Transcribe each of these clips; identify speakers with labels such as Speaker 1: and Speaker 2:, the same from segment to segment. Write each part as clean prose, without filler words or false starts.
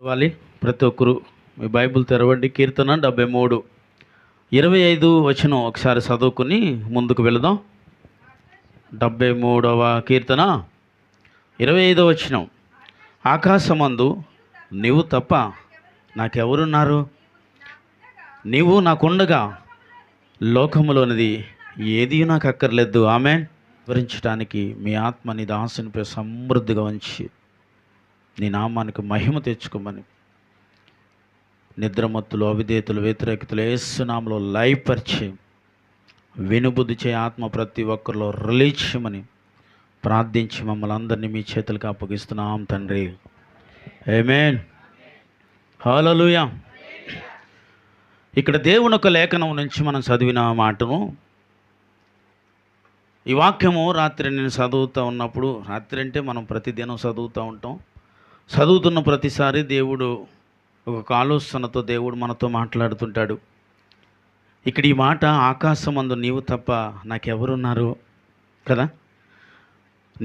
Speaker 1: చదవాలి. ప్రతి ఒక్కరు మీ బైబిల్ తెరవండి. కీర్తన 73 25 వచనం ఒకసారి చదువుకుని ముందుకు వెళదాం. 73వ కీర్తన 25వ వచనం. ఆకాశమందు నీవు తప్ప నాకెవరున్నారు? నీవు నాకుండగా లోకములోనిది ఏది నాకు అక్కర్లేదు. ఆమేన్. వివరించడానికి మీ ఆత్మ నీ దాసునిపై సమృద్ధిగా ఉంచి నీ నామానికి మహిమ తెచ్చుకోమని నిద్రమత్తులు, అవిధేతులు, వ్యతిరేకతలు యేసునామములో లయపరిచి వినుబుద్ధి చే ఆత్మ ప్రతి ఒక్కరిలో రిలీజ్ చేయమని ప్రార్థించి మమ్మల్ని అందరినీ మీ చేతులకు అప్పగిస్తున్నాం తండ్రి. ఆమేన్. హల్లెలూయా. ఇక్కడ దేవుని ఒక లేఖనం నుంచి మనం చదివిన మాటను, ఈ వాక్యము రాత్రి నేను చదువుతూ ఉన్నప్పుడు, రాత్రి అంటే మనం ప్రతిదినం చదువుతూ ఉంటాం, చదువుతున్న ప్రతిసారి దేవుడు ఒక ఆలోచనతో దేవుడు మనతో మాట్లాడుతుంటాడు. ఇక్కడ ఈ మాట, ఆకాశమందు నీవు తప్ప నాకెవరున్నారు కదా,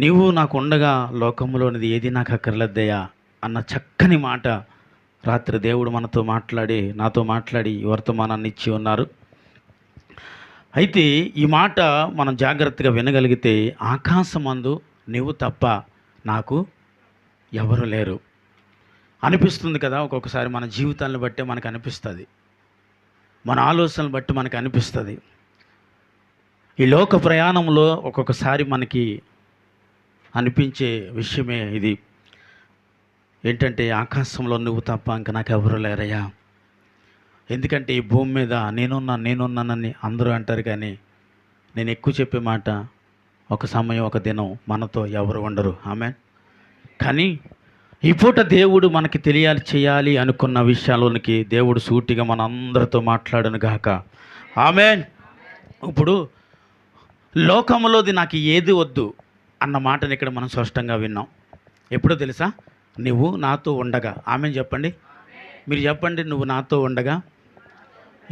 Speaker 1: నీవు నాకు ఉండగా లోకంలోనిది ఏది నాకు అక్కర్లేదయ్యా అన్న చక్కని మాట రాత్రి దేవుడు మనతో మాట్లాడి, నాతో మాట్లాడి ఈ వర్తమానాన్ని ఇచ్చి ఉన్నారు. అయితే ఈ మాట మనం జాగ్రత్తగా వినగలిగితే, ఆకాశమందు నీవు తప్ప నాకు ఎవరు లేరు అనిపిస్తుంది కదా. ఒక్కొక్కసారి మన జీవితాలను బట్టే మనకు అనిపిస్తుంది, మన ఆలోచనలు బట్టి మనకు అనిపిస్తుంది. ఈ లోక ప్రయాణంలో ఒక్కొక్కసారి మనకి అనిపించే విషయమే ఇది. ఏంటంటే, ఆకాశంలో నువ్వు తప్ప ఇంక నాకు ఎవరు లేరయ్యా. ఎందుకంటే ఈ భూమి మీద నేనున్నానని అందరూ అంటారు, కానీ నేను ఎక్కువ చెప్పే మాట, ఒక సమయం ఒక దినం మనతో ఎవరు ఉండరు. ఆమేన్. కానీ ఈ పూట దేవుడు మనకి చేయాలి అనుకున్న విషయాల్లోనికి దేవుడు సూటిగా మన అందరితో మాట్లాడను గాక. ఆమేన్. ఇప్పుడు లోకంలోది నాకు ఏది వద్దు అన్న మాటని ఇక్కడ మనం స్పష్టంగా విన్నాం. ఎప్పుడో తెలుసా? నువ్వు నాతో ఉండగా. ఆమేన్ చెప్పండి. మీరు చెప్పండి, నువ్వు నాతో ఉండగా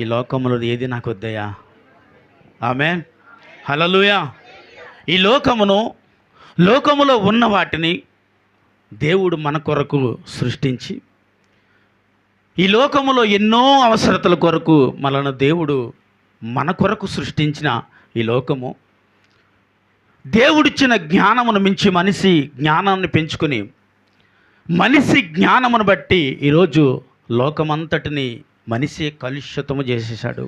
Speaker 1: ఈ లోకంలో ఏది నాకు వద్దయ్యా. ఆమేన్. హల్లెలూయా. ఈ లోకములో ఉన్న వాటిని దేవుడు మన కొరకు సృష్టించి, ఈ లోకములో ఎన్నో అవసరతల కొరకు మనల్ని దేవుడు మన కొరకు సృష్టించిన ఈ లోకము, దేవుడిచ్చిన జ్ఞానమును మించి మనిషి జ్ఞానాన్ని పెంచుకొని, మనిషి జ్ఞానమును బట్టి ఈరోజు లోకమంతటిని మనిషి కలుషితము చేసేసాడు.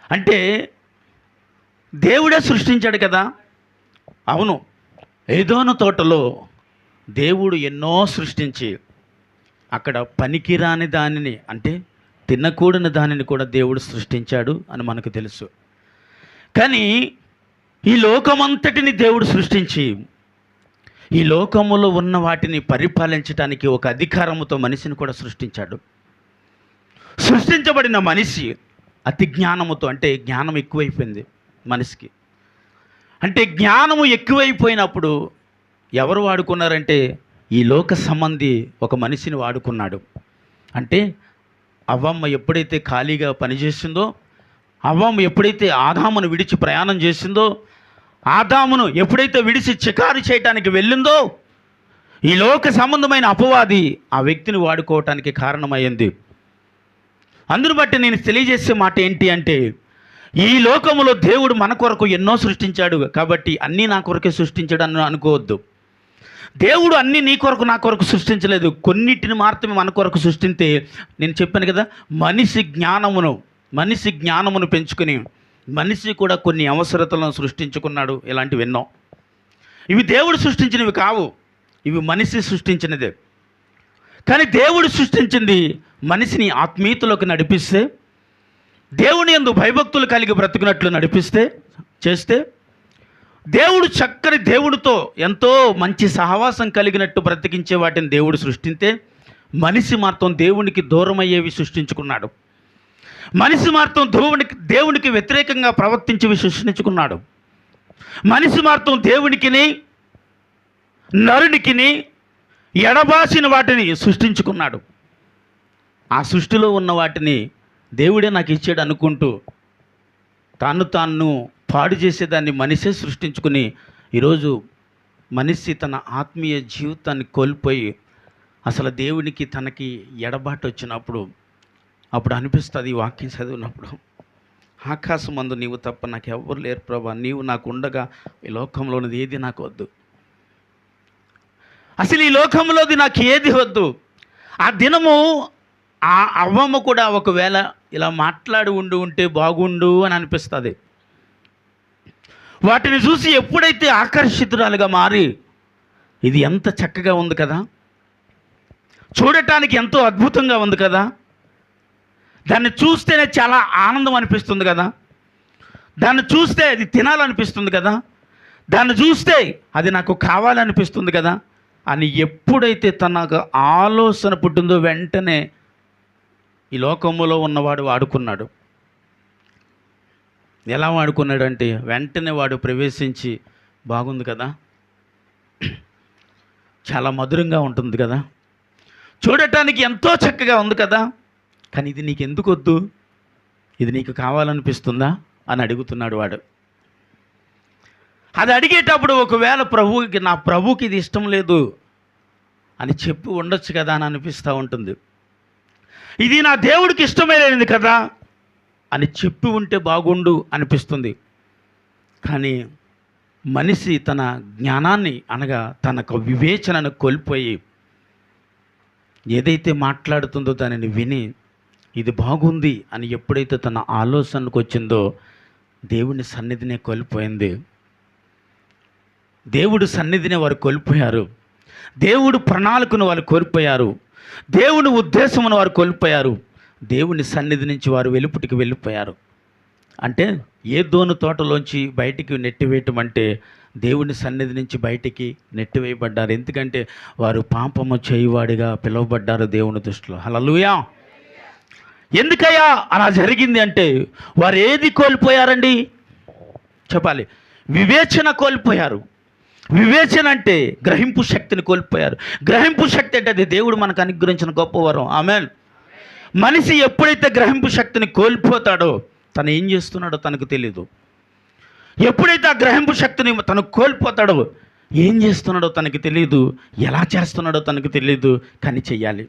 Speaker 1: అంటే దేవుడే సృష్టించాడు కదా. అవును, ఏదోను తోటలో దేవుడు ఎన్నో సృష్టించి అక్కడ పనికిరాని దానిని, అంటే తినకూడని దానిని కూడా దేవుడు సృష్టించాడు అని మనకు తెలుసు. కానీ ఈ లోకమంతటిని దేవుడు సృష్టించి, ఈ లోకములో ఉన్న వాటిని పరిపాలించడానికి ఒక అధికారముతో మనిషిని కూడా సృష్టించాడు. సృష్టించబడిన మనిషి అతి జ్ఞానముతో, అంటే జ్ఞానం ఎక్కువైపోయింది మనిషికి. అంటే జ్ఞానము ఎక్కువైపోయినప్పుడు ఎవరు వాడుకున్నారంటే, ఈ లోక సంబంధి ఒక మనిషిని వాడుకున్నాడు. అంటే అవ్వమ్మ ఎప్పుడైతే ఖాళీగా పనిచేసిందో, అవ్వమ్మ ఎప్పుడైతే ఆదామును విడిచి ప్రయాణం చేసిందో, ఆదామును ఎప్పుడైతే విడిచి చికారు చేయటానికి వెళ్ళిందో, ఈ లోక సంబంధమైన అపవాది ఆ వ్యక్తిని వాడుకోవటానికి కారణమైంది. అందును బట్టి నేను తెలియజేసే మాట ఏంటి అంటే, ఈ లోకములో దేవుడు మన కొరకు ఎన్నో సృష్టించాడు కాబట్టి అన్నీ నా కొరకే సృష్టించాడు అని అనుకోవద్దు. దేవుడు అన్నీ నీ కొరకు నా కొరకు సృష్టించలేదు, కొన్నిటిని మాత్రమే మన కొరకు సృష్టింతే. నేను చెప్పాను కదా, మనిషి జ్ఞానమును పెంచుకుని మనిషి కూడా కొన్ని అవసరతలను సృష్టించుకున్నాడు. ఇలాంటివి ఎన్నో. ఇవి దేవుడు సృష్టించినవి కావు, ఇవి మనిషి సృష్టించినదే. కానీ దేవుడు సృష్టించింది మనిషిని ఆత్మీయతలోకి నడిపిస్తే, దేవుని యందు భయభక్తులు కలిగి బ్రతుకున్నట్లు చేస్తే, దేవుడు చక్కని దేవుడితో ఎంతో మంచి సహవాసం కలిగినట్టు బ్రతికించే వాటిని దేవుడు సృష్టిస్తే, మనిషి మాత్రం దేవునికి దూరం అయ్యేవి సృష్టించుకున్నాడు. మనిషి మాత్రం దేవునికి వ్యతిరేకంగా ప్రవర్తించేవి సృష్టించుకున్నాడు. మనిషి మాత్రం దేవునికిని నరునికిని ఎడబాసిన వాటిని సృష్టించుకున్నాడు. ఆ సృష్టిలో ఉన్న వాటిని దేవుడే నాకు ఇచ్చాడు అనుకుంటూ తాను పాడు చేసేదాన్ని మనిషే సృష్టించుకుని ఈరోజు మనిషి తన ఆత్మీయ జీవితాన్ని కోల్పోయి అసలు దేవునికి తనకి ఎడబాటు వచ్చినప్పుడు అప్పుడు అనిపిస్తుంది ఈ వాక్యం చదివినప్పుడు, ఆకాశమందు నీవు తప్ప నాకు ఎవ్వరు లేరు ప్రభా, నీవు నాకు ఉండగా ఈ లోకంలోనిది ఏది నాకు వద్దు, అసలు ఈ లోకంలోది నాకు ఏది వద్దు. ఆ దినము ఆ అవ్వమ్మ కూడా ఒకవేళ ఇలా మాట్లాడి ఉంటే బాగుండు అని అనిపిస్తుంది. వాటిని చూసి ఎప్పుడైతే ఆకర్షితురాలుగా మారి, ఇది ఎంత చక్కగా ఉంది కదా, చూడటానికి ఎంతో అద్భుతంగా ఉంది కదా, దాన్ని చూస్తేనే చాలా ఆనందం అనిపిస్తుంది కదా, దాన్ని చూస్తే అది తినాలనిపిస్తుంది కదా, దాన్ని చూస్తే అది నాకు కావాలనిపిస్తుంది కదా అని ఎప్పుడైతే తనకు ఆలోచన పుట్టిందో వెంటనే ఈ లోకములో ఉన్నవాడు వాడుకున్నాడు. ఎలా వాడుకున్నాడంటే వెంటనే వాడు ప్రవేశించి, బాగుంది కదా, చాలా మధురంగా ఉంటుంది కదా, చూడటానికి ఎంతో చక్కగా ఉంది కదా, కానీ ఇది నీకు ఎందుకు వద్దు, ఇది నీకు కావాలనిపిస్తుందా అని అడుగుతున్నాడు వాడు. అది అడిగేటప్పుడు ఒకవేళ నా ప్రభువుకి ఇది ఇష్టం లేదు అని చెప్పి ఉండొచ్చు కదా అని అనిపిస్తూ ఉంటుంది. ఇది నా దేవుడికి ఇష్టమే లేనిది కదా అని చెప్పి ఉంటే బాగుండు అనిపిస్తుంది. కానీ మనిషి తన జ్ఞానాన్ని అనగా తనకు వివేచనను కోల్పోయి ఏదైతే మాట్లాడుతుందో దానిని విని ఇది బాగుంది అని ఎప్పుడైతే తన ఆలోచనకు వచ్చిందో దేవుని సన్నిధినే కోల్పోయింది. దేవుడు సన్నిధిని వారు కోల్పోయారు. దేవుడు ప్రణాళికను వారు కోల్పోయారు. దేవుని ఉద్దేశమును వారు కోల్పోయారు. దేవుని సన్నిధి నుంచి వారు వెలుపుటికి వెళ్ళిపోయారు. అంటే ఏ దోను తోటలోంచి బయటికి నెట్టివేయటం అంటే దేవుని సన్నిధి నుంచి బయటికి నెట్టివేయబడ్డారు. ఎందుకంటే వారు పాపము చేయువాడిగా పిలువబడ్డారు దేవుని దృష్టిలో. హల్లెలూయా. ఎందుకయ్యా అలా జరిగింది అంటే వారు ఏది కోల్పోయారండి చెప్పాలి? వివేచన కోల్పోయారు. వివేచన అంటే గ్రహింపు శక్తిని కోల్పోయారు. గ్రహింపు శక్తి అంటే అది దేవుడు మనకు అనుగ్రహించిన గొప్ప వరం. ఆమేన్. మనిషి ఎప్పుడైతే గ్రహింపు శక్తిని కోల్పోతాడో తను ఏం చేస్తున్నాడో తనకు తెలియదు. ఎప్పుడైతే ఆ గ్రహింపు శక్తిని తను కోల్పోతాడో ఏం చేస్తున్నాడో తనకు తెలియదు, ఎలా చేస్తున్నాడో తనకు తెలియదు, కానీ చెయ్యాలి.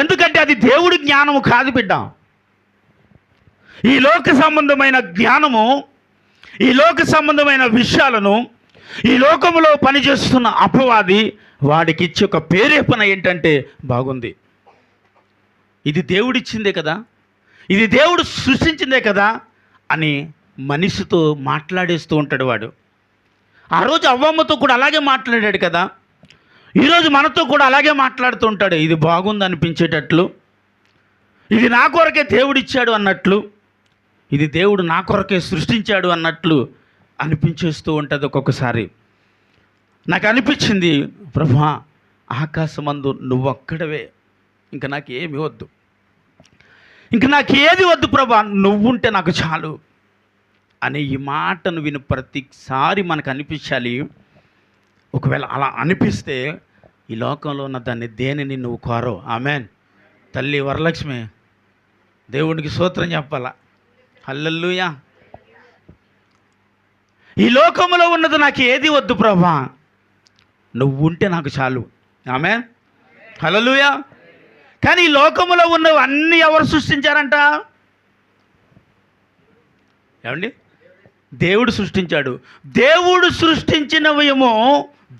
Speaker 1: ఎందుకంటే అది దేవుడి జ్ఞానము కాదు బిడ్డ. ఈ లోక సంబంధమైన జ్ఞానము, ఈ లోక సంబంధమైన విషయాలను ఈ లోకములో పనిచేస్తున్న అపవాది వాడికి ఇచ్చే ఒక ప్రేరేపణ ఏంటంటే బాగుంది, ఇది దేవుడిచ్చిందే కదా, ఇది దేవుడు సృష్టించిందే కదా అని మనిషితో మాట్లాడేస్తూ ఉంటాడు వాడు. ఆ రోజు అవ్వమ్మతో కూడా అలాగే మాట్లాడాడు కదా, ఈరోజు మనతో కూడా అలాగే మాట్లాడుతూ ఉంటాడు. ఇది బాగుంది అనిపించేటట్లు, ఇది నా కొరకే దేవుడిచ్చాడు అన్నట్లు, ఇది దేవుడు నా కొరకే సృష్టించాడు అన్నట్లు అనిపించేస్తూ ఉంటుంది. ఒక్కొక్కసారి నాకు అనిపించింది, ప్రభువా ఆకాశమందు నువ్వొక్కడవే, ఇంకా నాకు ఏమి వద్దు, ఇంకా నాకు ఏది వద్దు ప్రభా, నువ్వుంటే నాకు చాలు అనే ఈ మాటను విని ప్రతిసారి మనకు అనిపించాలి. ఒకవేళ అలా అనిపిస్తే ఈ లోకంలో ఉన్న దాన్ని దేనిని నువ్వు కోరవు. ఆమెన్. తల్లి వరలక్ష్మి దేవునికి స్తోత్రం చెప్పాలా. హల్లెలూయా. ఈ లోకంలో ఉన్నది నాకు ఏది వద్దు ప్రభా, నువ్వు ఉంటే నాకు చాలు. ఆమెన్. హల్లెలూయా. కానీ ఈ లోకంలో ఉన్నవి అన్నీ ఎవరు సృష్టించారంట? ఏమండి? దేవుడు సృష్టించాడు. దేవుడు సృష్టించినవేమో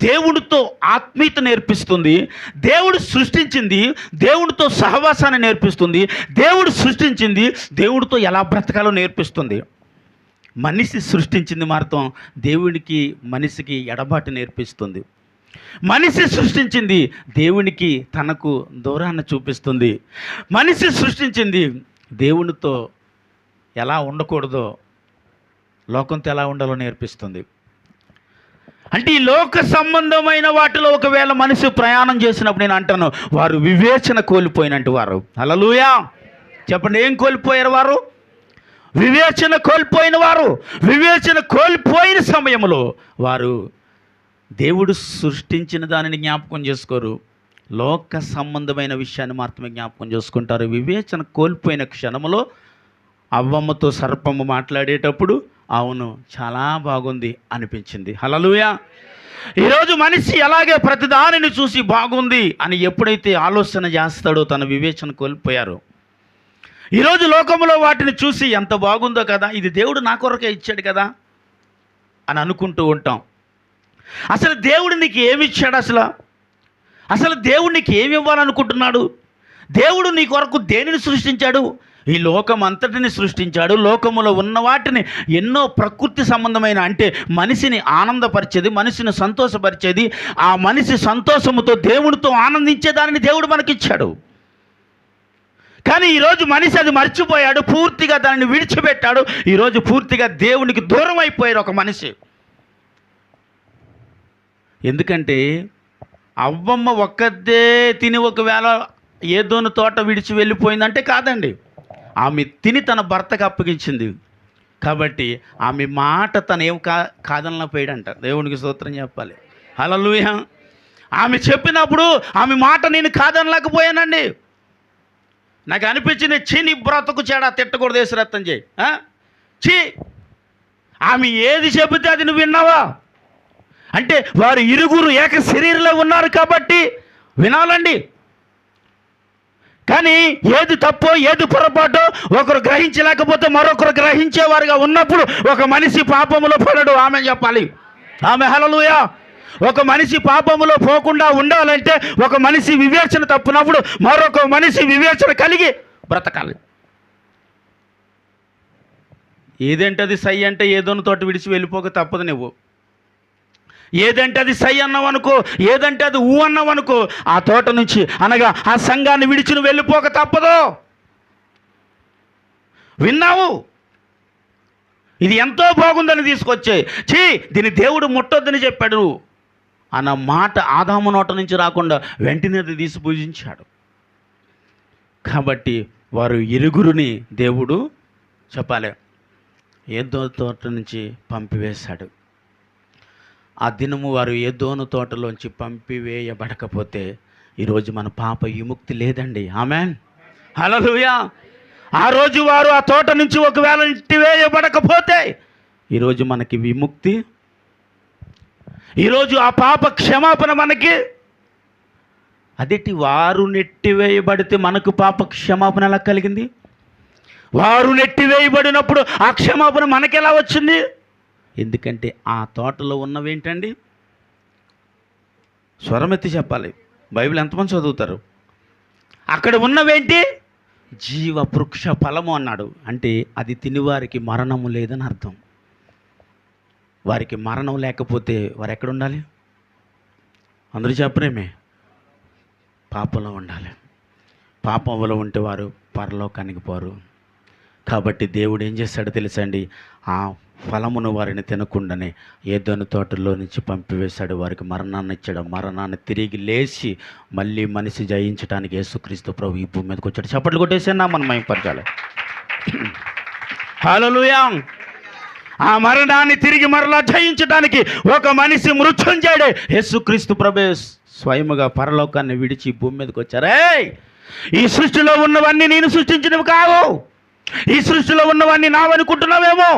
Speaker 1: దేవుడితో ఆత్మీయత నేర్పిస్తుంది. దేవుడు సృష్టించింది దేవుడితో సహవాసాన్ని నేర్పిస్తుంది. దేవుడు సృష్టించింది దేవుడితో ఎలా బ్రతకాలో నేర్పిస్తుంది. మనిషి సృష్టించింది మాత్రం దేవునికి మనిషికి ఎడబాటు నేర్పిస్తుంది. మనిషి సృష్టించింది దేవునికి తనకు దూరాన్ని చూపిస్తుంది. మనిషి సృష్టించింది దేవునితో ఎలా ఉండకూడదో, లోకంతో ఎలా ఉండాలో నేర్పిస్తుంది. అంటే ఈ లోక సంబంధమైన వాటిలో ఒకవేళ మనిషి ప్రయాణం చేసినప్పుడు నేను అంటాను, వారు వివేచన కోల్పోయినట్టు వారు. హల్లెలూయా. చెప్పండి, ఏం కోల్పోయారు వారు? వివేచన కోల్పోయిన వారు. వివేచన కోల్పోయిన సమయంలో వారు దేవుడు సృష్టించిన దానిని జ్ఞాపకం చేసుకోరు, లోక సంబంధమైన విషయాన్ని మాత్రమే జ్ఞాపకం చేసుకుంటారు. వివేచన కోల్పోయిన క్షణంలో అవ్వమ్మతో సర్పము మాట్లాడేటప్పుడు అవును చాలా బాగుంది అనిపించింది. హల్లెలూయా. ఈరోజు మనిషి అలాగే ప్రతిదానిని చూసి బాగుంది అని ఎప్పుడైతే ఆలోచన చేస్తాడో తన వివేచన కోల్పోయారు. ఈరోజు లోకంలో వాటిని చూసి ఎంత బాగుందో కదా, ఇది దేవుడు నా కొరకే ఇచ్చాడు కదా అని అనుకుంటూ ఉంటాం. అసలు దేవుడు నీకు ఏమి ఇచ్చాడు? అసలు దేవుడు నీకు ఏమి ఇవ్వాలనుకుంటున్నాడు? దేవుడు నీ కొరకు దేనిని సృష్టించాడు? ఈ లోకం అంతటిని సృష్టించాడు. లోకములో ఉన్న వాటిని ఎన్నో ప్రకృతి సంబంధమైన, అంటే మనిషిని ఆనందపరిచేది, మనిషిని సంతోషపరిచేది, ఆ మనిషి సంతోషముతో దేవుడితో ఆనందించేదానిని దేవుడు మనకిచ్చాడు. కానీ ఈరోజు మనిషి అది మర్చిపోయాడు, పూర్తిగా దాన్ని విడిచిపెట్టాడు. ఈరోజు పూర్తిగా దేవునికి దూరం అయిపోయారు ఒక మనిషి. ఎందుకంటే అవ్వమ్మ ఒక్కదే తిని ఒకవేళ ఏదోని తోట విడిచి వెళ్ళిపోయిందంటే కాదండి, ఆమె తిని తన భర్తకు అప్పగించింది. కాబట్టి ఆమె మాట తను కాదనలేకపోయాడంట. దేవునికి స్తోత్రం చెప్పాలి. హల్లెలూయా. ఆమె చెప్పినప్పుడు ఆమె మాట నేను కాదనలేకపోయానండి. నాకు అనిపించింది, చీ నీ బ్రతుకు చెడా, తిట్టకూడదు, దేశరత్నం చేయి, చీ. ఆమె ఏది చెబితే అది నువ్వు విన్నావా? అంటే వారు ఇరుగురు ఏక శరీరంలో ఉన్నారు కాబట్టి వినాలండి. కానీ ఏది తప్పో ఏది పొరపాటో ఒకరు గ్రహించలేకపోతే మరొకరు గ్రహించేవారుగా ఉన్నప్పుడు ఒక మనిషి పాపములో పడడు. ఆమె చెప్పాలి. ఆమె హల్లెలూయా. ఒక మనిషి పాపములో పోకుండా ఉండాలంటే ఒక మనిషి వివేచన తప్పునప్పుడు మరొక మనిషి వివేచన కలిగి బ్రతకాలి. ఏదంటే అది సై అంటే ఏదోని తోట విడిచి వెళ్ళిపోక తప్పదు. నువ్వు ఏదంటే అది సై అన్నావు అనుకో, ఏదంటే అది ఊ అన్నావు అనుకో, ఆ తోట నుంచి అనగా ఆ సంఘాన్ని విడిచి నువ్వు వెళ్ళిపోక తప్పదు. విన్నావు, ఇది ఎంతో బాగుందని తీసుకొచ్చే, చీ దీని దేవుడు ముట్టొద్దని చెప్పాడు అన్న మాట ఆదాము నోట నుంచి రాకుండా వెంటనే అది తీసి పూజించాడు. కాబట్టి వారు ఇరుగురుని దేవుడు చెప్పాలి ఏదో తోట నుంచి పంపివేశాడు. ఆ దినము వారు ఏదోను తోటలోంచి పంపివేయబడకపోతే ఈరోజు మన పాప విముక్తి లేదండి. ఆమేన్, హల్లెలూయా. ఆ రోజు వారు ఆ తోట నుంచి ఒకవేళ నెట్టివేయబడకపోతే ఈరోజు మనకి విముక్తి, ఈరోజు ఆ పాప క్షమాపణ మనకి. అదేంటి, వారు నెట్టివేయబడితే మనకు పాప క్షమాపణ ఎలా కలిగింది? వారు నెట్టివేయబడినప్పుడు ఆ క్షమాపణ మనకెలా వచ్చింది? ఎందుకంటే ఆ తోటలో ఉన్నవేంటండి? స్వరమెత్తి చెప్పాలి. బైబిల్ ఎంతమంది చదువుతారు? అక్కడ ఉన్నవేంటి? జీవ వృక్ష ఫలము అన్నాడు. అంటే అది తినివారికి మరణము లేదని అర్థం. వారికి మరణం లేకపోతే వారు ఎక్కడ ఉండాలి? అందరూ చెప్పరేమే, పాపంలో ఉండాలి. పాపంలో ఉంటే వారు పరలోకానికి పోరు. కాబట్టి దేవుడు ఏం చేశాడో తెలుసండి, ఆ ఫలమును వారిని తినకుండానే ఏదోని తోటలో నుంచి పంపివేశాడు. వారికి మరణాన్ని ఇచ్చాడు. మరణాన్ని తిరిగి లేచి మళ్ళీ మనిషి జయించడానికి యేసుక్రీస్తు ప్రభు ఈ భూమి మీదకి వచ్చాడు. చప్పట్లు కొట్టేసినా మనం మహిమపరచాలి. హల్లెలూయా. ఆ మరణాన్ని తిరిగి మరలా జయించడానికి ఒక మనిషి మృత్యుంజయుడే యేసుక్రీస్తు ప్రభు స్వయముగా పరలోకాన్ని విడిచి భూమి మీదకి వచ్చారే. ఈ సృష్టిలో ఉన్నవన్నీ నేను సృష్టించినవి కావు. ఈ సృష్టిలో ఉన్నవన్నీ నావనుకుంటున్నావేమో.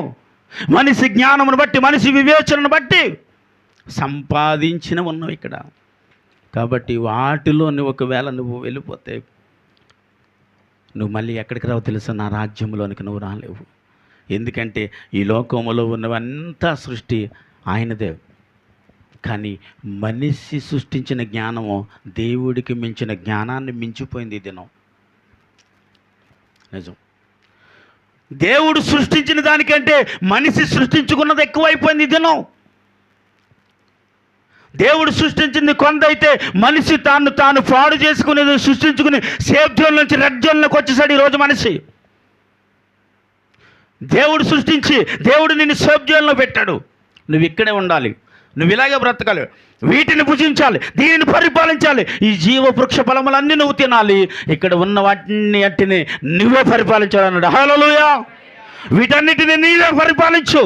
Speaker 1: మనిషి జ్ఞానమును బట్టి, మనిషి వివేచనను బట్టి సంపాదించిన ఉన్నవి ఇక్కడ. కాబట్టి వాటిలో నువ్వు ఒకవేళ నువ్వు వెళ్ళిపోతే నువ్వు మళ్ళీ ఎక్కడికి రావు తెలుసా? నా రాజ్యంలోనికి నువ్వు రాలేవు. ఎందుకంటే ఈ లోకములో ఉన్నవంతా సృష్టి ఆయనదే. కానీ మనిషి సృష్టించిన జ్ఞానము దేవుడికి మించిన జ్ఞానాన్ని మించిపోయింది ఈ దినం. నిజం. దేవుడు సృష్టించిన దానికంటే మనిషి సృష్టించుకున్నది ఎక్కువైపోయింది ఈ దినం. దేవుడు సృష్టించింది కొంత అయితే మనిషి తాను పాడు చేసుకునేది సృష్టించుకుని సేఫ్ జోన్ నుంచి రెడ్ జోన్లోకి వచ్చేసాడు ఈరోజు మనిషి. దేవుడు సృష్టించి దేవుడు నిన్ను సేఫ్ జోన్లో పెట్టాడు. నువ్వు ఇక్కడే ఉండాలి, నువ్వు ఇలాగే బ్రతకాలి, వీటిని భుజించాలి, దీనిని పరిపాలించాలి, ఈ జీవ వృక్ష ఫలములన్నీ నువ్వు తినాలి, ఇక్కడ ఉన్న వాటిని అట్టిని నువ్వే పరిపాలించాలన్నాడు. హల్లెలూయా. వీటన్నిటిని నీవే పరిపాలించు.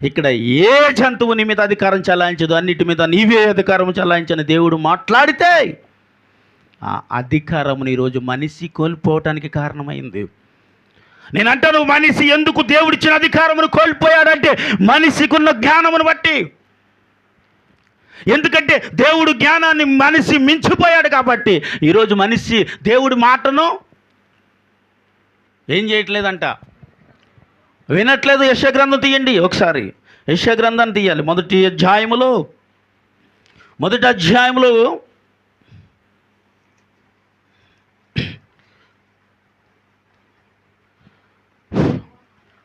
Speaker 1: ఇక్కడ ఏ జంతువు నీ మీద అధికారం చలాయించదు, అన్నిటి మీద నీవే అధికారం చలాయించని దేవుడు మాట్లాడితే ఆ అధికారముని ఈరోజు మనిషి కోల్పోవటానికి కారణమైంది. నేనంటాను, మనిషి ఎందుకు దేవుడిచ్చిన అధికారమును కోల్పోయాడంటే మనిషికున్న జ్ఞానమును బట్టి. ఎందుకంటే దేవుడు జ్ఞానాన్ని మనిషి మించిపోయాడు కాబట్టి ఈరోజు మనిషి దేవుడి మాటను ఏం చేయట్లేదంట, వినట్లేదు. యెషయా గ్రంథం తీయండి ఒకసారి, యెషయా గ్రంథాన్ని తీయాలి. మొదటి అధ్యాయములో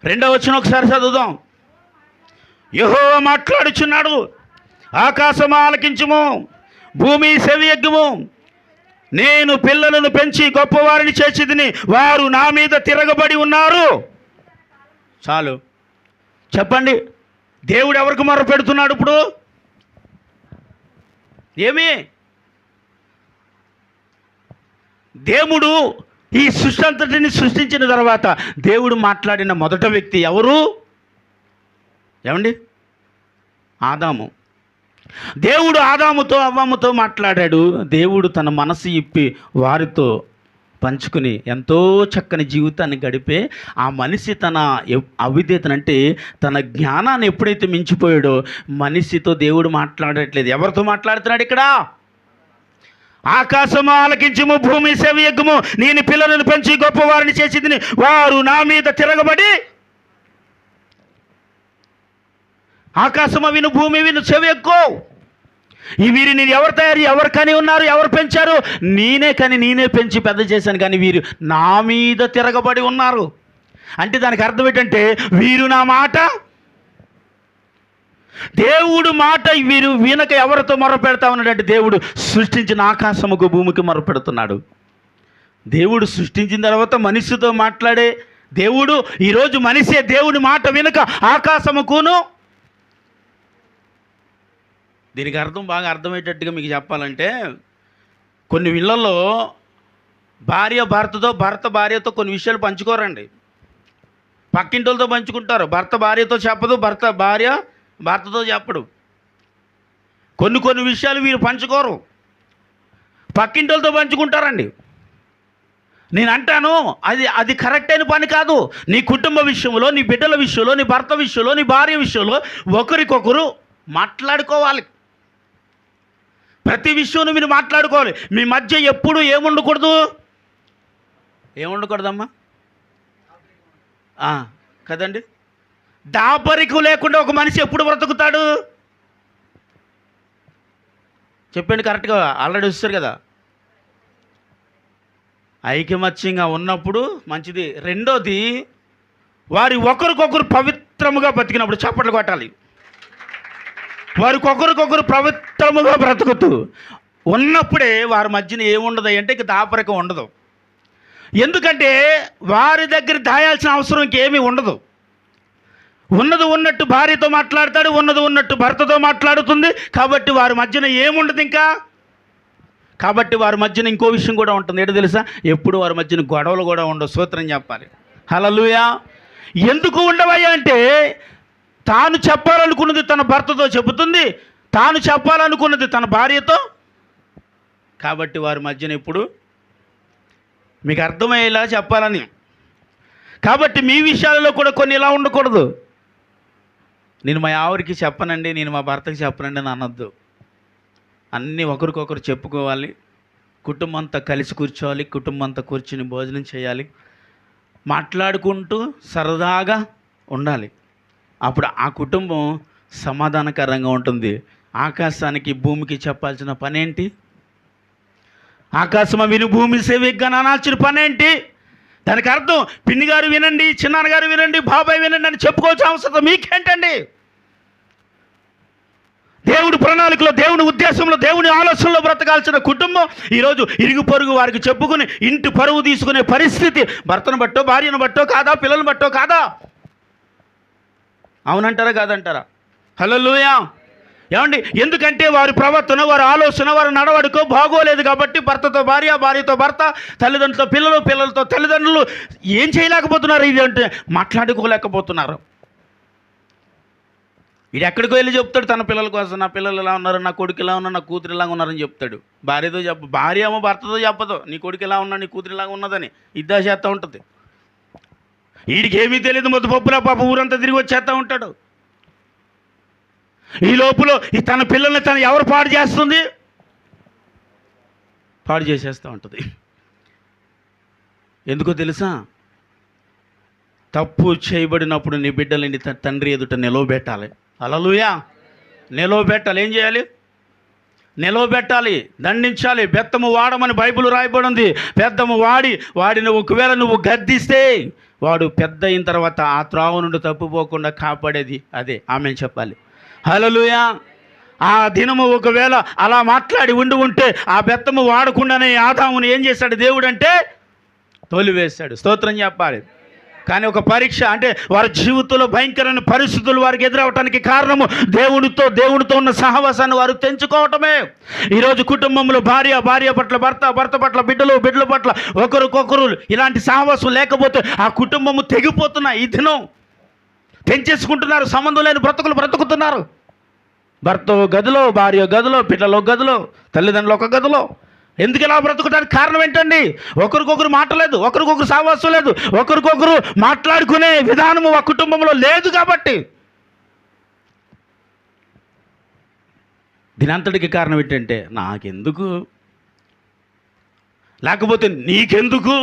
Speaker 1: 2వ వచనం ఒకసారి చదువుదాం. యెహోవా మాట్లాడుచున్నాడు, ఆకాశమా ఆలకించుము, భూమి సెవియొగ్గుము. నేను పిల్లలను పెంచి గొప్పవారిని చేసిదిని, వారు నా మీద తిరగబడి ఉన్నారు. చాలు. చెప్పండి, దేవుడు ఎవరికి మొర్ర పెడుతున్నాడు ఇప్పుడు? ఏమి? దేవుడు ఈ సృష్టి అంతటిని సృష్టించిన తర్వాత దేవుడు మాట్లాడిన మొదటి వ్యక్తి ఎవరు? ఏమండి? ఆదాము. దేవుడు ఆదాముతో అవ్వమ్మతో మాట్లాడాడు. దేవుడు తన మనసు ఇప్పి వారితో పంచుకుని ఎంతో చక్కని జీవితాన్ని గడిపే ఆ మనిషి తన అవిధేతనంటే తన జ్ఞానాన్ని ఎప్పుడైతే మించిపోయాడో మనిషితో దేవుడు మాట్లాడట్లేదు. ఎవరితో మాట్లాడుతున్నాడు ఇక్కడ? ఆకాశము ఆలకించుము, భూమి సెవియొగ్గుము, నేను పిల్లలను పెంచి గొప్పవారిని చేసిదిని, వారు నా మీద తిరగబడి. ఆకాశము విను, భూమి విను, చెవియొగ్గు. ఈ వీరిని ఎవరు ఎవరు కని ఉన్నారు? ఎవరు పెంచారు? నేనే కని నేనే పెంచి పెద్ద చేశాను, కానీ వీరు నా మీద తిరగబడి ఉన్నారు. అంటే దానికి అర్థం ఏంటంటే వీరు నా మాట, దేవుడు మాట వీరు వినక ఎవరితో మొర్ర పెడతా ఉన్నాడంటే దేవుడు సృష్టించిన ఆకాశముకు భూమికి మొర్ర పెడుతున్నాడు. దేవుడు సృష్టించిన తర్వాత మనిషితో మాట్లాడే దేవుడు ఈరోజు మనిషే దేవుడి మాట వినక ఆకాశముకును. దీనికి అర్థం బాగా అర్థమయ్యేటట్టుగా మీకు చెప్పాలంటే, కొన్ని ఇళ్లలో భార్య భర్తతో, భర్త భార్యతో కొన్ని విషయాలు పంచుకోరండి. పక్కింటోళ్ళతో పంచుకుంటారు. భర్త భార్యతో చెప్పదు, భార్య భర్తతో చెప్పడు. కొన్ని విషయాలు వీరు పంచుకోరు, పక్కింటోళ్ళతో పంచుకుంటారండి. నేను అంటాను అది కరెక్ట్ అయిన పని కాదు. నీ కుటుంబ విషయంలో, నీ బిడ్డల విషయంలో, నీ భర్త విషయంలో, నీ భార్య విషయంలో ఒకరికొకరు మాట్లాడుకోవాలి. ప్రతి విషయం మీరు మాట్లాడుకోవాలి. మీ మధ్య ఎప్పుడు ఏముండకూడదు? ఏముండకూడదమ్మా? కదండి. దాపరికం లేకుండా ఒక మనిషి ఎప్పుడు బ్రతుకుతాడు? చెప్పండి కరెక్ట్గా. ఆల్రెడీ వస్తారు కదా. ఐకమత్యంగా ఉన్నప్పుడు మంచిది. రెండోది, వారి ఒకరికొకరు పవిత్రముగా బతికినప్పుడు చప్పట్లు కొట్టాలి. వారికి ఒకరికొకరు పవిత్రముగా బ్రతుకుతూ ఉన్నప్పుడే వారి మధ్యన ఏముండదు అంటే ఇక దాపరికం ఉండదు. ఎందుకంటే వారి దగ్గర దాయాల్సిన అవసరం ఇంకేమీ ఉండదు. ఉన్నది ఉన్నట్టు భార్యతో మాట్లాడతాడు, ఉన్నది ఉన్నట్టు భర్తతో మాట్లాడుతుంది. కాబట్టి వారి మధ్యన ఏముండదు ఇంకా. కాబట్టి వారి మధ్యన ఇంకో విషయం కూడా ఉంటుంది. ఏంటో తెలుసా? ఎప్పుడు వారి మధ్యన గొడవలు కూడా ఉండవు. స్తోత్రం చెప్పాలి. హల్లెలూయా. ఎందుకు ఉండవయ్యా అంటే తాను చెప్పాలనుకున్నది తన భర్తతో చెబుతుంది, తాను చెప్పాలనుకున్నది తన భార్యతో. కాబట్టి వారి మధ్యన ఇప్పుడు మీకు అర్థమయ్యేలా చెప్పాలని. కాబట్టి మీ విషయాలలో కూడా కొన్ని ఇలా ఉండకూడదు. నేను మా ఆవిరికి చెప్పనండి, నేను మా భర్తకి చెప్పనండి అని అనొద్దు. అన్నీ ఒకరికొకరు చెప్పుకోవాలి. కుటుంబం అంతా కలిసి కూర్చోవాలి. కుటుంబం అంతా కూర్చుని భోజనం చేయాలి. మాట్లాడుకుంటూ సరదాగా ఉండాలి. అప్పుడు ఆ కుటుంబం సమాధానకరంగా ఉంటుంది. ఆకాశానికి భూమికి చెప్పాల్సిన పనేంటి? ఆకాశమ విను, భూమి సేవిగ్గా అనాల్సిన పనేంటి? దానికి అర్థం పిన్ని గారు వినండి, చిన్నాన్నగారు వినండి, బాబాయ్ వినండి అని చెప్పుకోవాల్సిన అవసరం మీకేంటండి? దేవుడి ప్రణాళికలో, దేవుని ఉద్దేశంలో, దేవుని ఆలోచనలో బ్రతకాల్సిన కుటుంబం ఈరోజు ఇరుగు పొరుగు వారికి చెప్పుకుని ఇంటి పరువు తీసుకునే పరిస్థితి భర్తను బట్టో, భార్యను బట్టో కాదా, పిల్లలను బట్టో కాదా? అవునంటారా కాదంటారా? హల్లెలూయా. ఏమండి? ఎందుకంటే వారి ప్రవర్తన, వారి ఆలోచన, వారి నడవడికో బాగోలేదు కాబట్టి భర్తతో భార్య, భార్యతో భర్త, తల్లిదండ్రులతో పిల్లలు, పిల్లలతో తల్లిదండ్రులు ఏం చేయలేకపోతున్నారు? ఇది అంటే మాట్లాడుకోలేకపోతున్నారు. ఇది ఎక్కడికో వెళ్ళి చెప్తాడు తన పిల్లల కోసం, నా పిల్లలు ఇలా ఉన్నారు, నా కొడుకు ఇలా ఉన్నారు, నా కూతురు ఇలాగ ఉన్నారని చెప్తాడు. భార్యతో భార్య ఏమో భర్తతో చెప్పదు, నీ కొడుకు ఇలా ఉన్నాడు, నీ కూతురు ఇలాగ ఉన్నదని ఇద్దా చేస్తూ ఉంటుంది. వీడికి ఏమీ తెలియదు, ముద్దు పప్పులా పాప ఊరంతా తిరిగి వచ్చేస్తూ ఉంటాడు. ఈ లోపల తన పిల్లల్ని తను ఎవరు పాడు చేస్తుంది? పాడు చేసేస్తూ ఉంటుంది. ఎందుకో తెలుసా? తప్పు చేయబడినప్పుడు నీ బిడ్డల్ని నీ తండ్రి ఎదుట నిలవబెట్టాలి. హల్లెలూయా. నిలవబెట్టాలి. ఏం చేయాలి? నిలవబెట్టాలి, దండించాలి. బెత్తము వాడమని బైబిల్ రాయబడి ఉంది. బెత్తము వాడిని ఒకవేళ నువ్వు గద్దిస్తే వాడు పెద్ద అయిన తర్వాత ఆ త్రావు నుండి తప్పిపోకుండా కాపాడేది అదే. ఆమెను చెప్పాలి. హల్లెలూయా. ఆ దినము ఒకవేళ అలా మాట్లాడి ఉంటే ఆ బెత్తము వాడకుండానే ఆదామును ఏం చేశాడు దేవుడు అంటే? తోలివేశాడు. స్తోత్రం చెప్పాలి. కానీ ఒక పరీక్ష, అంటే వారి జీవితంలో భయంకరమైన పరిస్థితులు వారికి ఎదురవటానికి కారణము దేవునితో ఉన్న సహవాసాన్ని వారు తెంచుకోవటమే. ఈరోజు కుటుంబంలో భార్య పట్ల భర్త పట్ల బిడ్డల పట్ల ఒకరికొకరు ఇలాంటి సహవాసం లేకపోతే ఆ కుటుంబము తెగిపోతున్నాయి. ఈ దినం తెంచేసుకుంటున్నారు. సంబంధం లేని బ్రతుకుతున్నారు. భర్త గదిలో, భార్య గదిలో, పిల్లలు గదిలో, తల్లిదండ్రులు ఒక గదిలో. ఎందుకు ఇలా బ్రతుకుతానికి కారణం ఏంటండి? ఒకరికొకరు మాట లేదు, ఒకరికొకరు సావాసం లేదు, ఒకరికొకరు మాట్లాడుకునే విధానము ఆ కుటుంబంలో లేదు. కాబట్టి దీనంతటికి కారణం ఏంటంటే నాకెందుకు, లేకపోతే నీకెందుకు,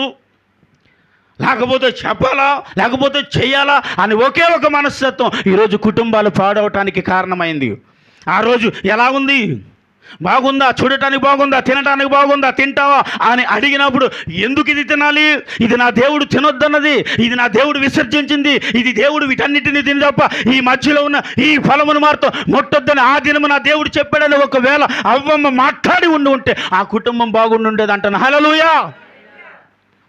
Speaker 1: లేకపోతే చెప్పాలా, లేకపోతే చెయ్యాలా అని ఒకే ఒక మనస్తత్వం ఈరోజు కుటుంబాలు పాడవటానికి కారణమైంది. ఆ రోజు ఎలా ఉంది? బాగుందా? చూడటానికి బాగుందా? తినటానికి బాగుందా? తింటావా అని అడిగినప్పుడు ఎందుకు ఇది తినాలి? ఇది నా దేవుడు తినొద్దన్నది, ఇది నా దేవుడు విసర్జించింది, ఇది దేవుడు వీటన్నిటిని తిని తప్ప ఈ మధ్యలో ఉన్న ఈ ఫలమును మాత్రం ముట్టొద్దని ఆ దినము నా దేవుడు చెప్పాడని ఒకవేళ అవ్వమ్మ మాట్లాడి ఉంటే ఆ కుటుంబం బాగుండుండేది అంటాను. హల్లెలూయా.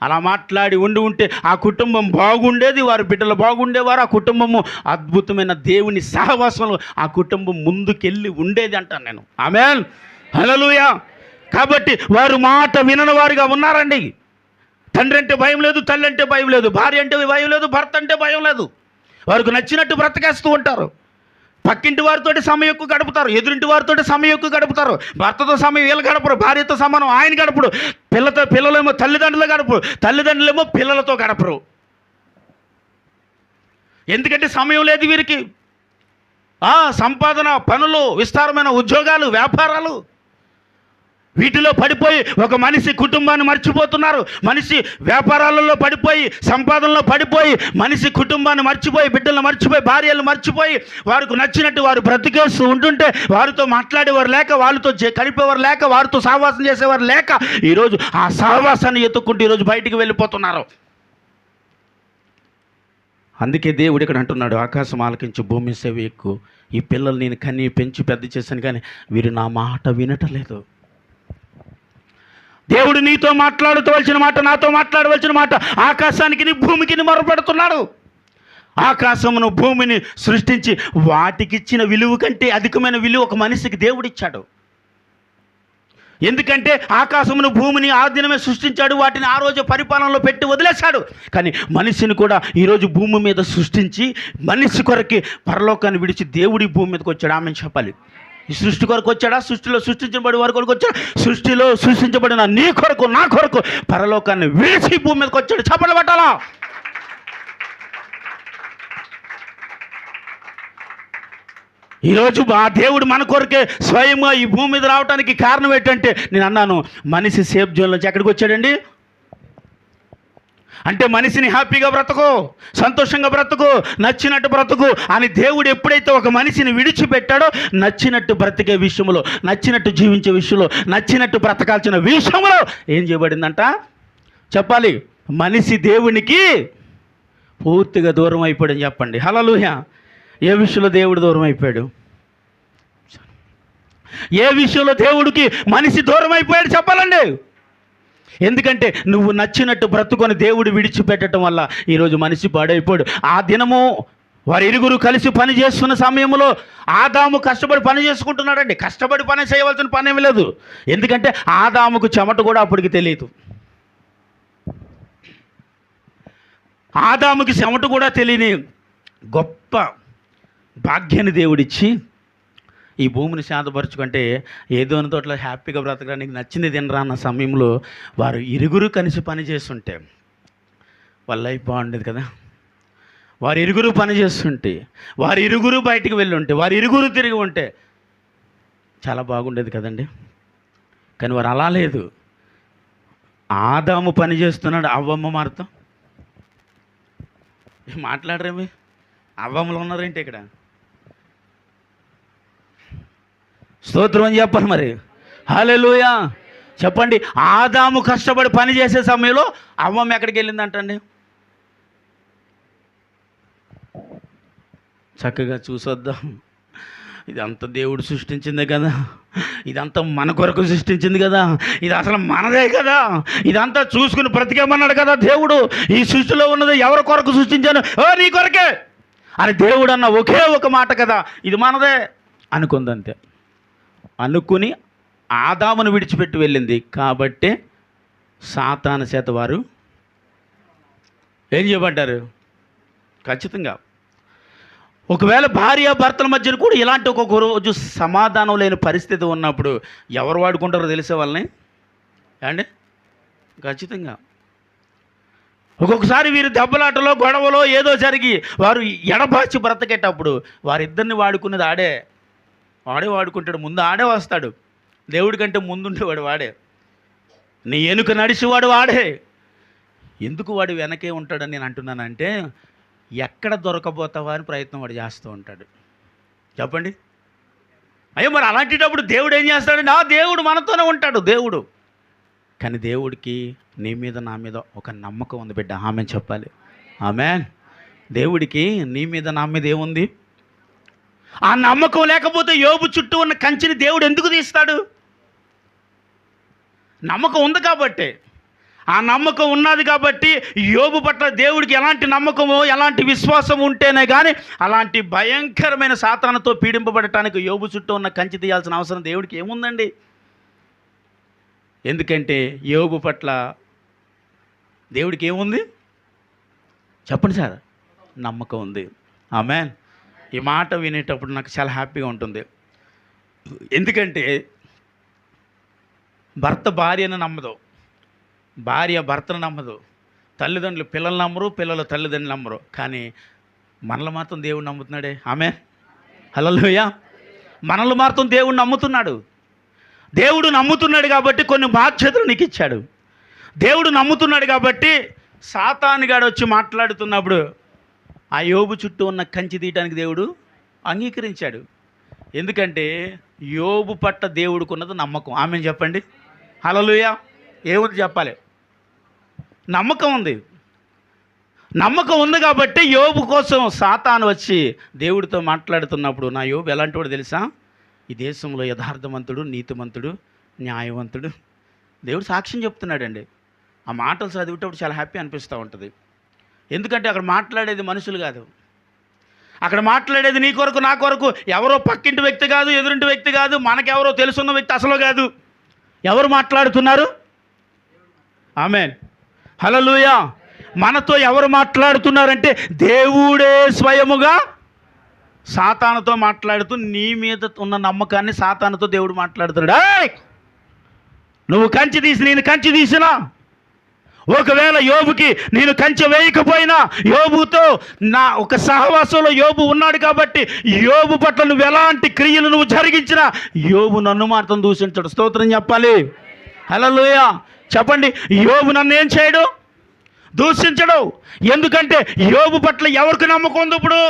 Speaker 1: అలా మాట్లాడి ఉంటే ఆ కుటుంబం బాగుండేది, వారి బిడ్డలు బాగుండేవారు, ఆ కుటుంబము అద్భుతమైన దేవుని సహవాసంలో ఆ కుటుంబం ముందుకెళ్ళి ఉండేది అంటాను నేను. ఆమేన్. హల్లెలూయా. కాబట్టి వారు మాట వినని వారుగా ఉన్నారండి. తండ్రి అంటే భయం లేదు, తల్లి అంటే భయం లేదు, భార్య అంటే భయం లేదు, భర్త అంటే భయం లేదు. వారికి నచ్చినట్టు బ్రతకేస్తూ ఉంటారు. పక్కింటి వారితో సమయం ఎక్కువ గడుపుతారు, ఎదురింటి వారితో సమయం ఎక్కువ గడుపుతారు. భర్తతో సమయం వీళ్ళు గడపరు, భార్యతో సమానం ఆయన గడపడు, పిల్లలేమో తల్లిదండ్రులు గడపరు, తల్లిదండ్రులేమో పిల్లలతో గడపరు. ఎందుకంటే సమయం లేదు వీరికి. సంపాదన, పనులు, విస్తారమైన ఉద్యోగాలు, వ్యాపారాలు, వీటిలో పడిపోయి ఒక మనిషి కుటుంబాన్ని మర్చిపోతున్నారు. మనిషి వ్యాపారాలలో పడిపోయి, సంపాదనలో పడిపోయి, మనిషి కుటుంబాన్ని మర్చిపోయి, బిడ్డలను మర్చిపోయి, భార్యలు మర్చిపోయి, వారికి నచ్చినట్టు వారు బ్రతికేస్తూ ఉంటుంటే వారితో మాట్లాడేవారు లేక, వాళ్ళతో కలిపేవారు లేక, వారితో సహవాసం చేసేవారు లేక ఈరోజు ఆ సహవాసాన్ని ఎత్తుక్కుంటూ ఈరోజు బయటికి వెళ్ళిపోతున్నారు. అందుకే దేవుడు ఇక్కడ అంటున్నాడు, ఆకాశం ఆలకించు, భూమి సేవ ఎక్కువ. ఈ పిల్లలు నేను కన్నీ పెంచి పెద్ద చేశాను, కానీ వీరు నా మాట వినటలేదు. దేవుడు నీతో మాట్లాడవలసిన మాట, నాతో మాట్లాడవలసిన మాట ఆకాశానికి భూమికి మొరపెడుతున్నాడు. ఆకాశమును భూమిని సృష్టించి వాటికిచ్చిన విలువ కంటే అధికమైన విలువ ఒక మనిషికి దేవుడిచ్చాడు. ఎందుకంటే ఆకాశమును భూమిని ఆ దినమే సృష్టించాడు, వాటిని ఆ రోజు పరిపాలనలో పెట్టి వదిలేశాడు. కానీ మనిషిని కూడా ఈరోజు భూమి మీద సృష్టించి మనిషి కొరకి పరలోకాన్ని విడిచి దేవుడి భూమి మీదకి వచ్చాడు. ఆమె చెప్పాలి. ఈ సృష్టి కొరకు వచ్చాడా? సృష్టిలో సృష్టించబడి వారి కొరకు వచ్చాడు. సృష్టిలో సృష్టించబడిన నీ కొరకు, నా కొరకు పరలోకాన్ని విడిచి భూమి మీదకి వచ్చాడు. చప్పట్లు పట్టాలా? ఈరోజు ఆ దేవుడు మన కొరకే స్వయంగా ఈ భూమి మీద రావడానికి కారణం ఏంటంటే, నేను అన్నాను మనిషి సేఫ్ జోన్ నుంచి ఎక్కడికి వచ్చాడండి? అంటే మనిషిని హ్యాపీగా బ్రతుకు, సంతోషంగా బ్రతుకు, నచ్చినట్టు బ్రతుకు అని దేవుడు ఎప్పుడైతే ఒక మనిషిని విడిచిపెట్టాడో, నచ్చినట్టు బ్రతికే విషయంలో, నచ్చినట్టు జీవించే విషయంలో, నచ్చినట్టు బ్రతకాల్సిన విషయంలో ఏం చేయబడిందంట? చెప్పాలి. మనిషి దేవునికి పూర్తిగా దూరం అయిపోయాడని చెప్పండి. హల్లెలూయా. ఏ విషయంలో దేవుడు దూరం అయిపోయాడు? ఏ విషయంలో దేవుడికి మనిషి దూరం అయిపోయాడు చెప్పాలండి? ఎందుకంటే నువ్వు నచ్చినట్టు బ్రతుకొని దేవుడు విడిచిపెట్టడం వల్ల ఈరోజు మనిషి పాడైపోయాడు. ఆ దినము వారి ఇరుగురు కలిసి పని చేస్తున్న సమయంలో ఆదాము కష్టపడి పని చేసుకుంటున్నాడండి. కష్టపడి పని చేయవలసిన పని ఏమీ లేదు. ఎందుకంటే ఆదాముకు చెమట కూడా అప్పటికి తెలియదు. ఆదాముకి చెమట కూడా తెలియని గొప్ప భాగ్యాన్ని దేవుడిచ్చి ఈ భూమిని శాంతపరచుకుంటే ఏదోని తోటలో హ్యాపీగా బ్రతకడానికి నచ్చింది తినరా అన్న సమయంలో వారు ఇరుగురు కలిసి పని చేస్తుంటే వాళ్ళ లైఫ్ బాగుండేది కదా. వారి ఇరుగురు పని చేస్తుంటే, వారి ఇరుగురు బయటికి వెళ్ళి ఉంటే, వారి ఇరుగురు తిరిగి ఉంటే చాలా బాగుండేది కదండి. కానీ వారు అలా లేదు. ఆదాము పని చేస్తున్నాడు, అవ్వమ్మ మారుతాం మాట్లాడరేమి. అవ్వమ్మలు ఉన్నారేంటి ఇక్కడ? స్తోత్రం అని చెప్పాలి మరి. హల్లెలూయా చెప్పండి. ఆదాము కష్టపడి పని చేసే సమయంలో అవ్వమ్మ ఎక్కడికి వెళ్ళిందంటండి? చక్కగా చూసొద్దాం. ఇదంతా దేవుడు సృష్టించిందే కదా, ఇదంతా మన కొరకు సృష్టించింది కదా, ఇది అసలు మనదే కదా, ఇదంతా చూసుకుని బ్రతికేమన్నాడు కదా దేవుడు. ఈ సృష్టిలో ఉన్నది ఎవరి కొరకు సృష్టించాను? ఓ నీ కొరకే అని దేవుడు అన్న ఒకే ఒక మాట కదా, ఇది మనదే అనుకుందంతే. అనుకుని ఆదామును విడిచిపెట్టి వెళ్ళింది కాబట్టి సాతాను చేత వారు ఏం చేయబడ్డారు? ఖచ్చితంగా. ఒకవేళ భార్య భర్తల మధ్యన కూడా ఇలాంటి ఒక్కొక్క రోజు సమాధానం లేని పరిస్థితి ఉన్నప్పుడు ఎవరు వాడుకుంటారో తెలిసే వాళ్ళని అండి. ఖచ్చితంగా ఒక్కొక్కసారి వీరు దెబ్బలాటలో గొడవలో ఏదో జరిగి వారు ఎడబాచి బ్రతకేటప్పుడు వారిద్దరిని వాడుకునేది వాడే వాడుకుంటాడు. ముందు ఆడే వస్తాడు. దేవుడి కంటే ముందుండేవాడు వాడే. నీ ఎనుక నడిచేవాడు వాడే. ఎందుకు వాడు వెనకే ఉంటాడని నేను అంటున్నానంటే, ఎక్కడ దొరకబోతావా అని ప్రయత్నం వాడు చేస్తూ ఉంటాడు. చెప్పండి. అయ్యో మరి అలాంటిటప్పుడు దేవుడు ఏం చేస్తాడండి? దేవుడు మనతోనే ఉంటాడు దేవుడు. కానీ దేవుడికి నీ మీద నా మీద ఒక నమ్మకం ఉంది బిడ్డ. ఆమెన్ చెప్పాలి. ఆమెన్. దేవుడికి నీ మీద నా మీద ఏముంది? ఆ నమ్మకం లేకపోతే యోబు చుట్టూ ఉన్న కంచెని దేవుడు ఎందుకు తీస్తాడు? నమ్మకం ఉంది కాబట్టి. ఆ నమ్మకం ఉన్నది కాబట్టి యోబు పట్ల దేవుడికి ఎలాంటి నమ్మకమో ఎలాంటి విశ్వాసం ఉంటేనే కానీ అలాంటి భయంకరమైన సాతానుతో పీడింపబడటానికి యోబు చుట్టూ ఉన్న కంచె తీయాల్సిన అవసరం దేవుడికి ఏముందండి? ఎందుకంటే యోబు పట్ల దేవుడికి ఏముంది చెప్పండి సార్? నమ్మకం ఉంది. ఆమేన్. ఈ మాట వినేటప్పుడు నాకు చాలా హ్యాపీగా ఉంటుంది. ఎందుకంటే భర్త భార్యను నమ్మదు, భార్య భర్తను నమ్మదు, తల్లిదండ్రులు పిల్లలు నమ్మరు, పిల్లలు తల్లిదండ్రులు నమ్మరు. కానీ మనల్ని మాత్రం దేవుడు నమ్ముతున్నాడే. ఆమేన్. హల్లెలూయా. మనల్ని మాత్రం దేవుడు నమ్ముతున్నాడు. దేవుడు నమ్ముతున్నాడు కాబట్టి కొన్ని బాధ్యతలు నీకు ఇచ్చాడు. దేవుడు నమ్ముతున్నాడు కాబట్టి సాతానుగాడు వచ్చి మాట్లాడుతున్నప్పుడు ఆ యోబు చుట్టూ ఉన్న కంచి తీయడానికి దేవుడు అంగీకరించాడు. ఎందుకంటే యోబు పట్ల దేవుడికున్నది నమ్మకం. ఆమేన్ చెప్పండి. హల్లెలూయా. ఏముంది చెప్పాలి? నమ్మకం ఉంది. నమ్మకం ఉంది కాబట్టి యోబు కోసం సాతాను వచ్చి దేవుడితో మాట్లాడుతున్నప్పుడు, నా యోబు ఎలాంటి వాడు తెలుసా? ఈ దేశంలో యథార్థవంతుడు, నీతిమంతుడు, న్యాయవంతుడు. దేవుడు సాక్ష్యం చెప్తున్నాడండి. ఆ మాటలు చదివేటప్పుడు చాలా హ్యాపీ అనిపిస్తూ ఉంటుంది. ఎందుకంటే అక్కడ మాట్లాడేది మనుషులు కాదు, అక్కడ మాట్లాడేది నీ కొరకు నా కొరకు. ఎవరో పక్కింటి వ్యక్తి కాదు, ఎదురింటి వ్యక్తి కాదు, మనకెవరో తెలుసున్న వ్యక్తి అసలు కాదు. ఎవరు మాట్లాడుతున్నారు? ఆమేన్. హల్లెలూయా. మనతో ఎవరు మాట్లాడుతున్నారంటే దేవుడే స్వయముగా సాతానుతో మాట్లాడుతూ నీ మీద ఉన్న నమ్మకాన్ని సాతానుతో దేవుడు మాట్లాడుతున్నాడు. నువ్వు కంచి తీసి నేను కంచి తీసినా, ఒకవేళ యోబుకి నేను కంచె వేయకపోయినా యోబుతో నా ఒక సహవాసంలో యోబు ఉన్నాడు కాబట్టి యోబు పట్ల నువ్వు ఎలాంటి క్రియలు నువ్వు జరిగించినా యోబు నన్ను మాత్రం దూషించడు. స్తోత్రం చెప్పాలి. హల్లెలూయా చెప్పండి. యోబు నన్ను ఏం చేయడు? దూషించడు. ఎందుకంటే యోబు పట్ల ఎవరికి నమ్మకం ఉంది? ఇప్పుడు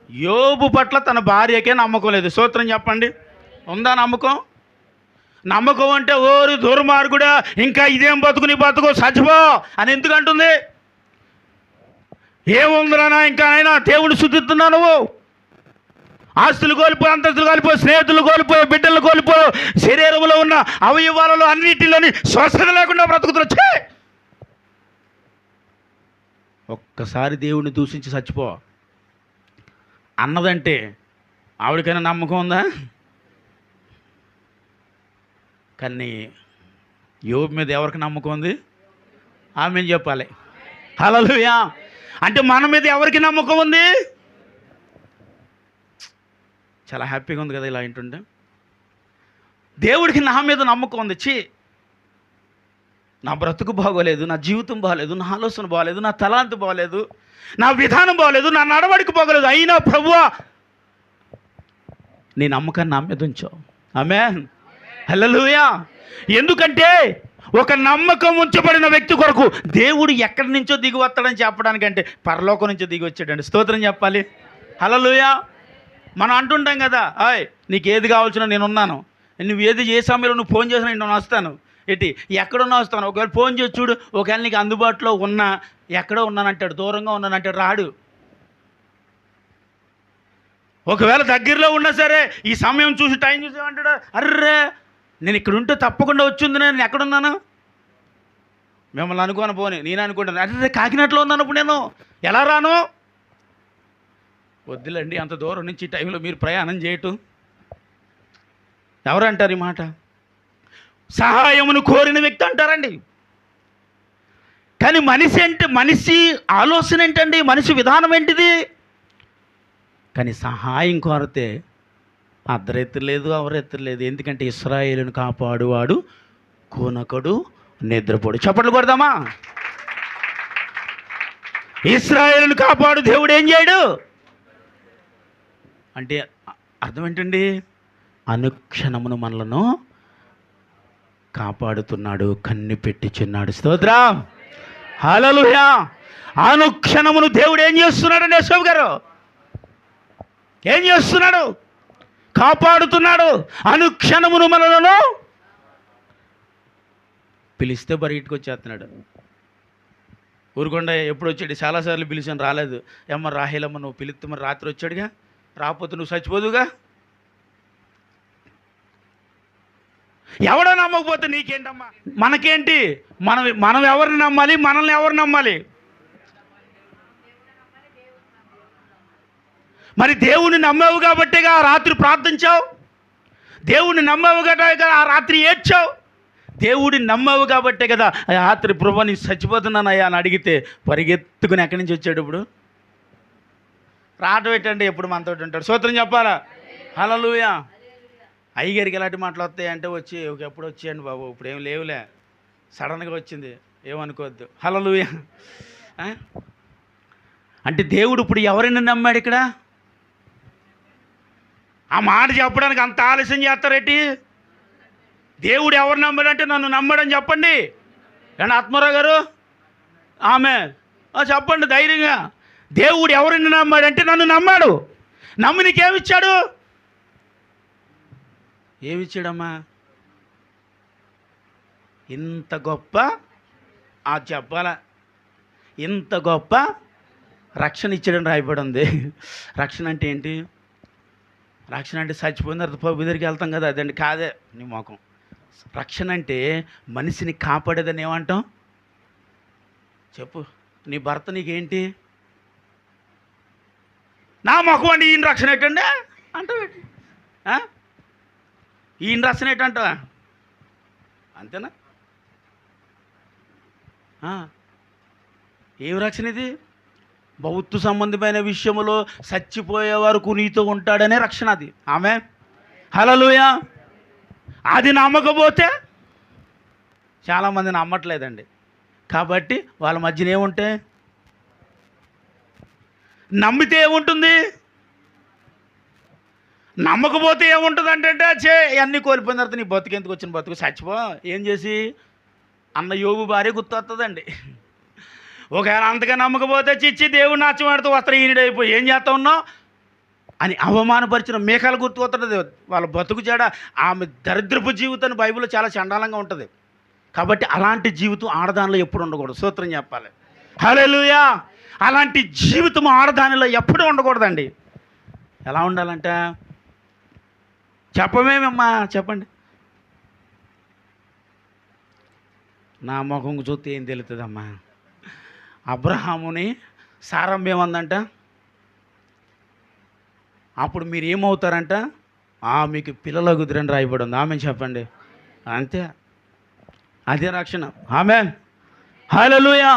Speaker 1: యోబు పట్ల తన భార్యకే నమ్మకం లేదు. స్తోత్రం చెప్పండి. ఉందా నమ్మకం? నమ్మకం అంటే ఓరి దుర్మార్గుడా, ఇంకా ఇదేం బతుకు, నీ బతుకు చచ్చిపో అని ఎందుకు అంటుంది? ఏముందిరానా ఇంకా అయినా దేవుడు శుద్ధిస్తున్నా నువ్వు? ఆస్తులు కోల్పోయి, అంతస్తులు కోల్పోయి, స్నేహితులు కోల్పోయి, బిడ్డలు కోల్పోయి, శరీరంలో ఉన్న అవయవాలలో అన్నిటిలోని స్వస్థత లేకుండా బ్రతుకుతున్నా. ఒక్కసారి దేవుడిని దూషించి చచ్చిపో అన్నదంటే ఆవిడకైనా నమ్మకం ఉందా? కానీ యోబు మీద ఎవరికి నమ్మకం ఉంది? ఆమేన్ చెప్పాలి. హల్లెలూయా. అంటే మన మీద ఎవరికి నమ్మకం ఉంది? చాలా హ్యాపీగా ఉంది కదా ఇలా వింటుంటే. దేవుడికి నా మీద నమ్మకం ఉంది. నా బ్రతుకు బాగోలేదు, నా జీవితం బాగోలేదు, నా ఆలోచన బాగోలేదు, నా తలాంతు బాగోలేదు, నా విధానం బాగోలేదు, నా నడవడిక బాగోలేదు. అయినా ప్రభువా నీ నమ్మకాన్ని నా మీద ఉంచావు. ఆమేన్, హల్లెలూయా. ఎందుకంటే ఒక నమ్మకం ఉంచబడిన వ్యక్తి కొరకు దేవుడు ఎక్కడి నుంచో దిగి వస్తాడని చెప్పడానికంటే పరలోకం నుంచో దిగి వచ్చాడండి. స్తోత్రం చెప్పాలి, హల్లెలూయా. మనం అంటుంటాం కదా, ఆయ్ నీకు ఏది కావాల్సిన నేను ఉన్నాను, నువ్వు ఏది ఏ సమయంలో నువ్వు ఫోన్ చేసినా నేను వస్తాను. ఏంటి ఎక్కడున్నా వస్తాను. ఒకవేళ ఫోన్ చేసి చూడు, ఒకవేళ నీకు అందుబాటులో ఉన్నా ఎక్కడో ఉన్నానంటాడు, దూరంగా ఉన్నానంటాడు, రాడు. ఒకవేళ దగ్గరలో ఉన్నా సరే ఈ సమయం చూసి టైం చూసేమంటాడు, అర్రే నేను ఇక్కడ ఉంటే తప్పకుండా వచ్చింది, నేను ఎక్కడున్నాను, మిమ్మల్ని అనుకోను పోని నేను అనుకుంటాను, అర్రే కాకినాడలో ఉన్నాను ఇప్పుడు నేను ఎలా రాను. వద్దులండి అంత దూరం నుంచి ఈ టైంలో మీరు ప్రయాణం చేయటం. ఎవరంటారు ఈ మాట? సహాయమును కోరిన వ్యక్తి అంటారండి. కానీ మనిషి ఆలోచన ఏంటండి, మనిషి విధానం ఏంటిది? కానీ సహాయం కోరితే అర్ధరెత్తలేదు, అవరెత్తలేదు. ఎందుకంటే ఇశ్రాయేలును కాపాడువాడు కొనకడు, నిద్రపోడు. చప్పట్లు కొడదామా? ఇశ్రాయేలును కాపాడు దేవుడు ఏం చేయడు అంటే అర్థం ఏంటండి? అనుక్షణమును మనలను కాపాడుతున్నాడు, కన్ను పెట్టి చిన్నాడు. స్తోత్రం, హల్లెలూయా. అనుక్షణమును దేవుడు ఏం చేస్తున్నాడండి? యెషోబు గారు ఏం చేస్తున్నాడు? కాపాడుతున్నాడు. అనుక్షణమును మనలను పిలిస్తే బయటకు వచ్చేస్తున్నాడు. ఊరుకొండ ఎప్పుడు వచ్చాడు? చాలాసార్లు పిలిచాను, రాలేదు. ఏమ్మ రాహేలమ్మ నువ్వు పిలిస్తే మరి రాత్రి వచ్చాడుగా, రాకపోతే నువ్వు చచ్చిపోదుగా. ఎవడో నమ్మకపోతే నీకేంటమ్మా, మనకేంటి? మనం ఎవరిని నమ్మాలి? మనల్ని ఎవరు నమ్మాలి? మరి దేవుణ్ణి నమ్మావు కాబట్టేగా ఆ రాత్రి ప్రార్థించావు, దేవుణ్ణి నమ్మావు కదా ఆ రాత్రి ఏడ్చావు, దేవుడిని నమ్మావు కాబట్టే కదా ఆ రాత్రి ప్రభు నీ చచ్చిపోతున్నానయ్యా అని అడిగితే పరిగెత్తుకుని ఎక్కడి నుంచి వచ్చాడు? ఇప్పుడు రావటం ఏంటంటే ఎప్పుడు మనతో ఉంటాడు. స్తోత్రం చెప్పాలా, హల్లెలూయా. అయ్యగారికి ఎలాంటి మాటలు వస్తాయంటే వచ్చి ఎప్పుడు వచ్చేయండి బాబు, ఇప్పుడు ఏం లేవులే, సడన్గా వచ్చింది, ఏమనుకోవద్దు. హల్లెలూయా. అంటే దేవుడు ఇప్పుడు ఎవరైనా నమ్మాడు ఇక్కడ? ఆ మాట చెప్పడానికి అంత ఆలస్యం చేస్తారేంటి? దేవుడు ఎవరు నమ్మాడంటే నన్ను నమ్మాడని చెప్పండి. కానీ ఆత్మారావు గారు ఆమె చెప్పండి ధైర్యంగా. దేవుడు ఎవరిని నమ్మాడంటే నన్ను నమ్మాడు. నమ్మి నీకేమిచ్చాడు? ఏమిచ్చాడమ్మా? ఇంత గొప్ప చెప్పాలా, ఇంత గొప్ప రక్షణ ఇచ్చాడని రాయబడి ఉంది. రక్షణ అంటే ఏంటి? రక్షణ అంటే చచ్చిపోయిన తర్వాత ప్రభు దగ్గరికి వెళ్తాం కదా, అదండి. కాదే నీ మొఖం. రక్షణ అంటే మనిషిని కాపాడేదని ఏమంటాం? చెప్పు. నీ భర్త నీకేంటి? నా మొఖం అండి. ఈయన రక్షణ ఏంటండి అంటావు? ఈయన రక్షణ ఏంటంటావా? అంతేనా? ఏం రక్షణ ఇది? భౌతిక సంబంధమైన విషయంలో చచ్చిపోయే వరకు నీతో ఉంటాడనే రక్షణ అది. ఆమె హల్లెలూయా. అది నమ్మకపోతే చాలామంది నమ్మట్లేదండి. కాబట్టి వాళ్ళ మధ్యన ఏముంటాయి? నమ్మితే ఏముంటుంది, నమ్మకపోతే ఏముంటుంది అంటే అన్నీ కోల్పోయిన తర్వాత నీ బతుకు ఎందుకు వచ్చిన బతుకు, చచ్చిపో. ఏం చేసి అన్న యోబు భార్య గుర్తొస్తుందండి. ఒకవేళ అంతగా నమ్మకపోతే చిచ్చి దేవుడు నాచమాడుతూ వస్త్రహీనుడైపోయి ఏం చేస్తా ఉన్నావు అని అవమానపరిచిన మేఘాలు గుర్తుకొస్తుంది. వాళ్ళ బతుకు చెడ, ఆమె దరిద్రపు జీవితాన్ని బైబిల్లో చాలా చండాలంగా ఉంటుంది. కాబట్టి అలాంటి జీవితం ఆడదానిలో ఎప్పుడు ఉండకూడదు. స్తోత్రం చెప్పాలి, హల్లెలూయా. అలాంటి జీవితం ఆడదానిలో ఎప్పుడూ ఉండకూడదండి. ఎలా ఉండాలంట చెప్పమేమమ్మా, చెప్పండి. నా ముఖం చూస్తే ఏం తెలుస్తుందమ్మా? అబ్రహాముని సారమ్మ ఏమందంట? అప్పుడు మీరు ఏమవుతారంట? మీకు పిల్లల కుదిరని రాయబడి ఉంది. ఆమె చెప్పండి. అంతే, అదే రక్షణ. ఆమేన్, హల్లెలూయా.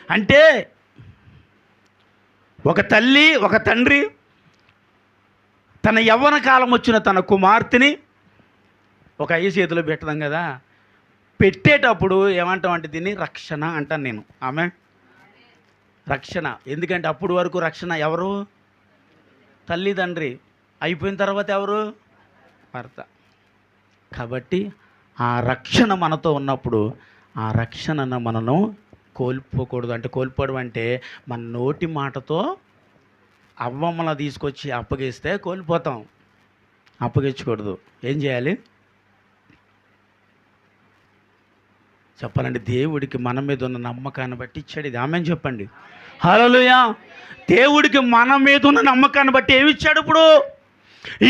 Speaker 1: అంటే ఒక తల్లి ఒక తండ్రి తన యవ్వన కాలం వచ్చిన తన కుమార్తెని ఒక అయ్య చేతిలో పెట్టదాం కదా. పెట్టేటప్పుడు ఏమంటాం అంటే దీన్ని రక్షణ అంటాను నేను. ఆమె రక్షణ. ఎందుకంటే అప్పుడు వరకు రక్షణ ఎవరు? తల్లిదండ్రి. అయిపోయిన తర్వాత ఎవరు? భర్త. కాబట్టి ఆ రక్షణ మనతో ఉన్నప్పుడు ఆ రక్షణను మనను కోల్పోకూడదు. అంటే కోల్పోవడం అంటే మన నోటి మాటతో అవ్వమ్మల తీసుకొచ్చి అప్పగిస్తే కోల్పోతాం. అప్పగించకూడదు. ఏం చేయాలి చెప్పాలండి? దేవుడికి మన మీద ఉన్న నమ్మకాన్ని బట్టి ఇచ్చాడు ఇది. ఆమెను చెప్పండి హల్లెలూయా. దేవుడికి మన మీద ఉన్న నమ్మకాన్ని బట్టి ఏమి ఇచ్చాడు? ఇప్పుడు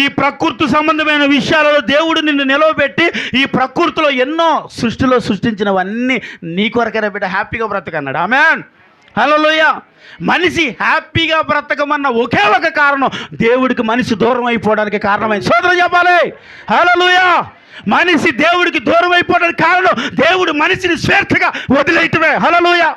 Speaker 1: ఈ ప్రకృతి సంబంధమైన విషయాలలో దేవుడు నిన్ను నిలవబెట్టి ఈ ప్రకృతిలో ఎన్నో సృష్టిలో సృష్టించినవన్నీ నీ కొరకైనా బిడ్డ హ్యాపీగా బ్రతకన్నాడు. ఆమేన్ హల్లెలూయా. మనిషి హ్యాపీగా బ్రతకమన్న ఒకే ఒక కారణం దేవుడికి మనిషి దూరం అయిపోవడానికి కారణమైంది. సోదరులు చెప్పాలి హల్లెలూయా. మనిషి దేవుడికి దూరం అయిపోవడానికి కారణం దేవుడు మనిషిని స్వేచ్ఛగా వదిలేయటమే. హల్లెలూయా.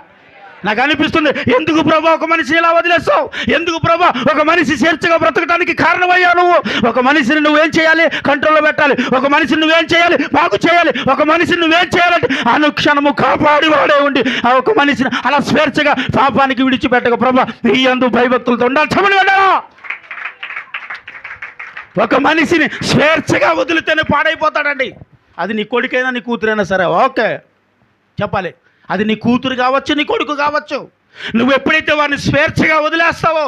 Speaker 1: నాకు అనిపిస్తుంది, ఎందుకు ప్రభా ఒక మనిషిని ఇలా వదిలేస్తావు? ఎందుకు ప్రభా ఒక మనిషి స్వేచ్ఛగా బ్రతకడానికి కారణమయ్యా నువ్వు? ఒక మనిషిని నువ్వేం చేయాలి? కంట్రోల్లో పెట్టాలి. ఒక మనిషిని నువ్వేం చేయాలి? బాగు చేయాలి. ఒక మనిషిని నువ్వేం చేయాలంటే అనుక్షణము కాపాడి వాడే ఉండి ఆ ఒక మనిషిని అలా స్వేచ్ఛగా పాపానికి విడిచిపెట్టక ప్రభా ఈ యందు భయభక్తులతో ఉండాలి. చమని వెళ్ళా. ఒక మనిషిని స్వేచ్ఛగా వదిలితేనే పాడైపోతాడండి. అది నీ కొడుకైనా నీ కూతురైనా సరే ఓకే చెప్పాలి. అది నీ కూతురు కావచ్చు, నీ కొడుకు కావచ్చు. నువ్వు ఎప్పుడైతే వారిని స్వేచ్ఛగా వదిలేస్తావో,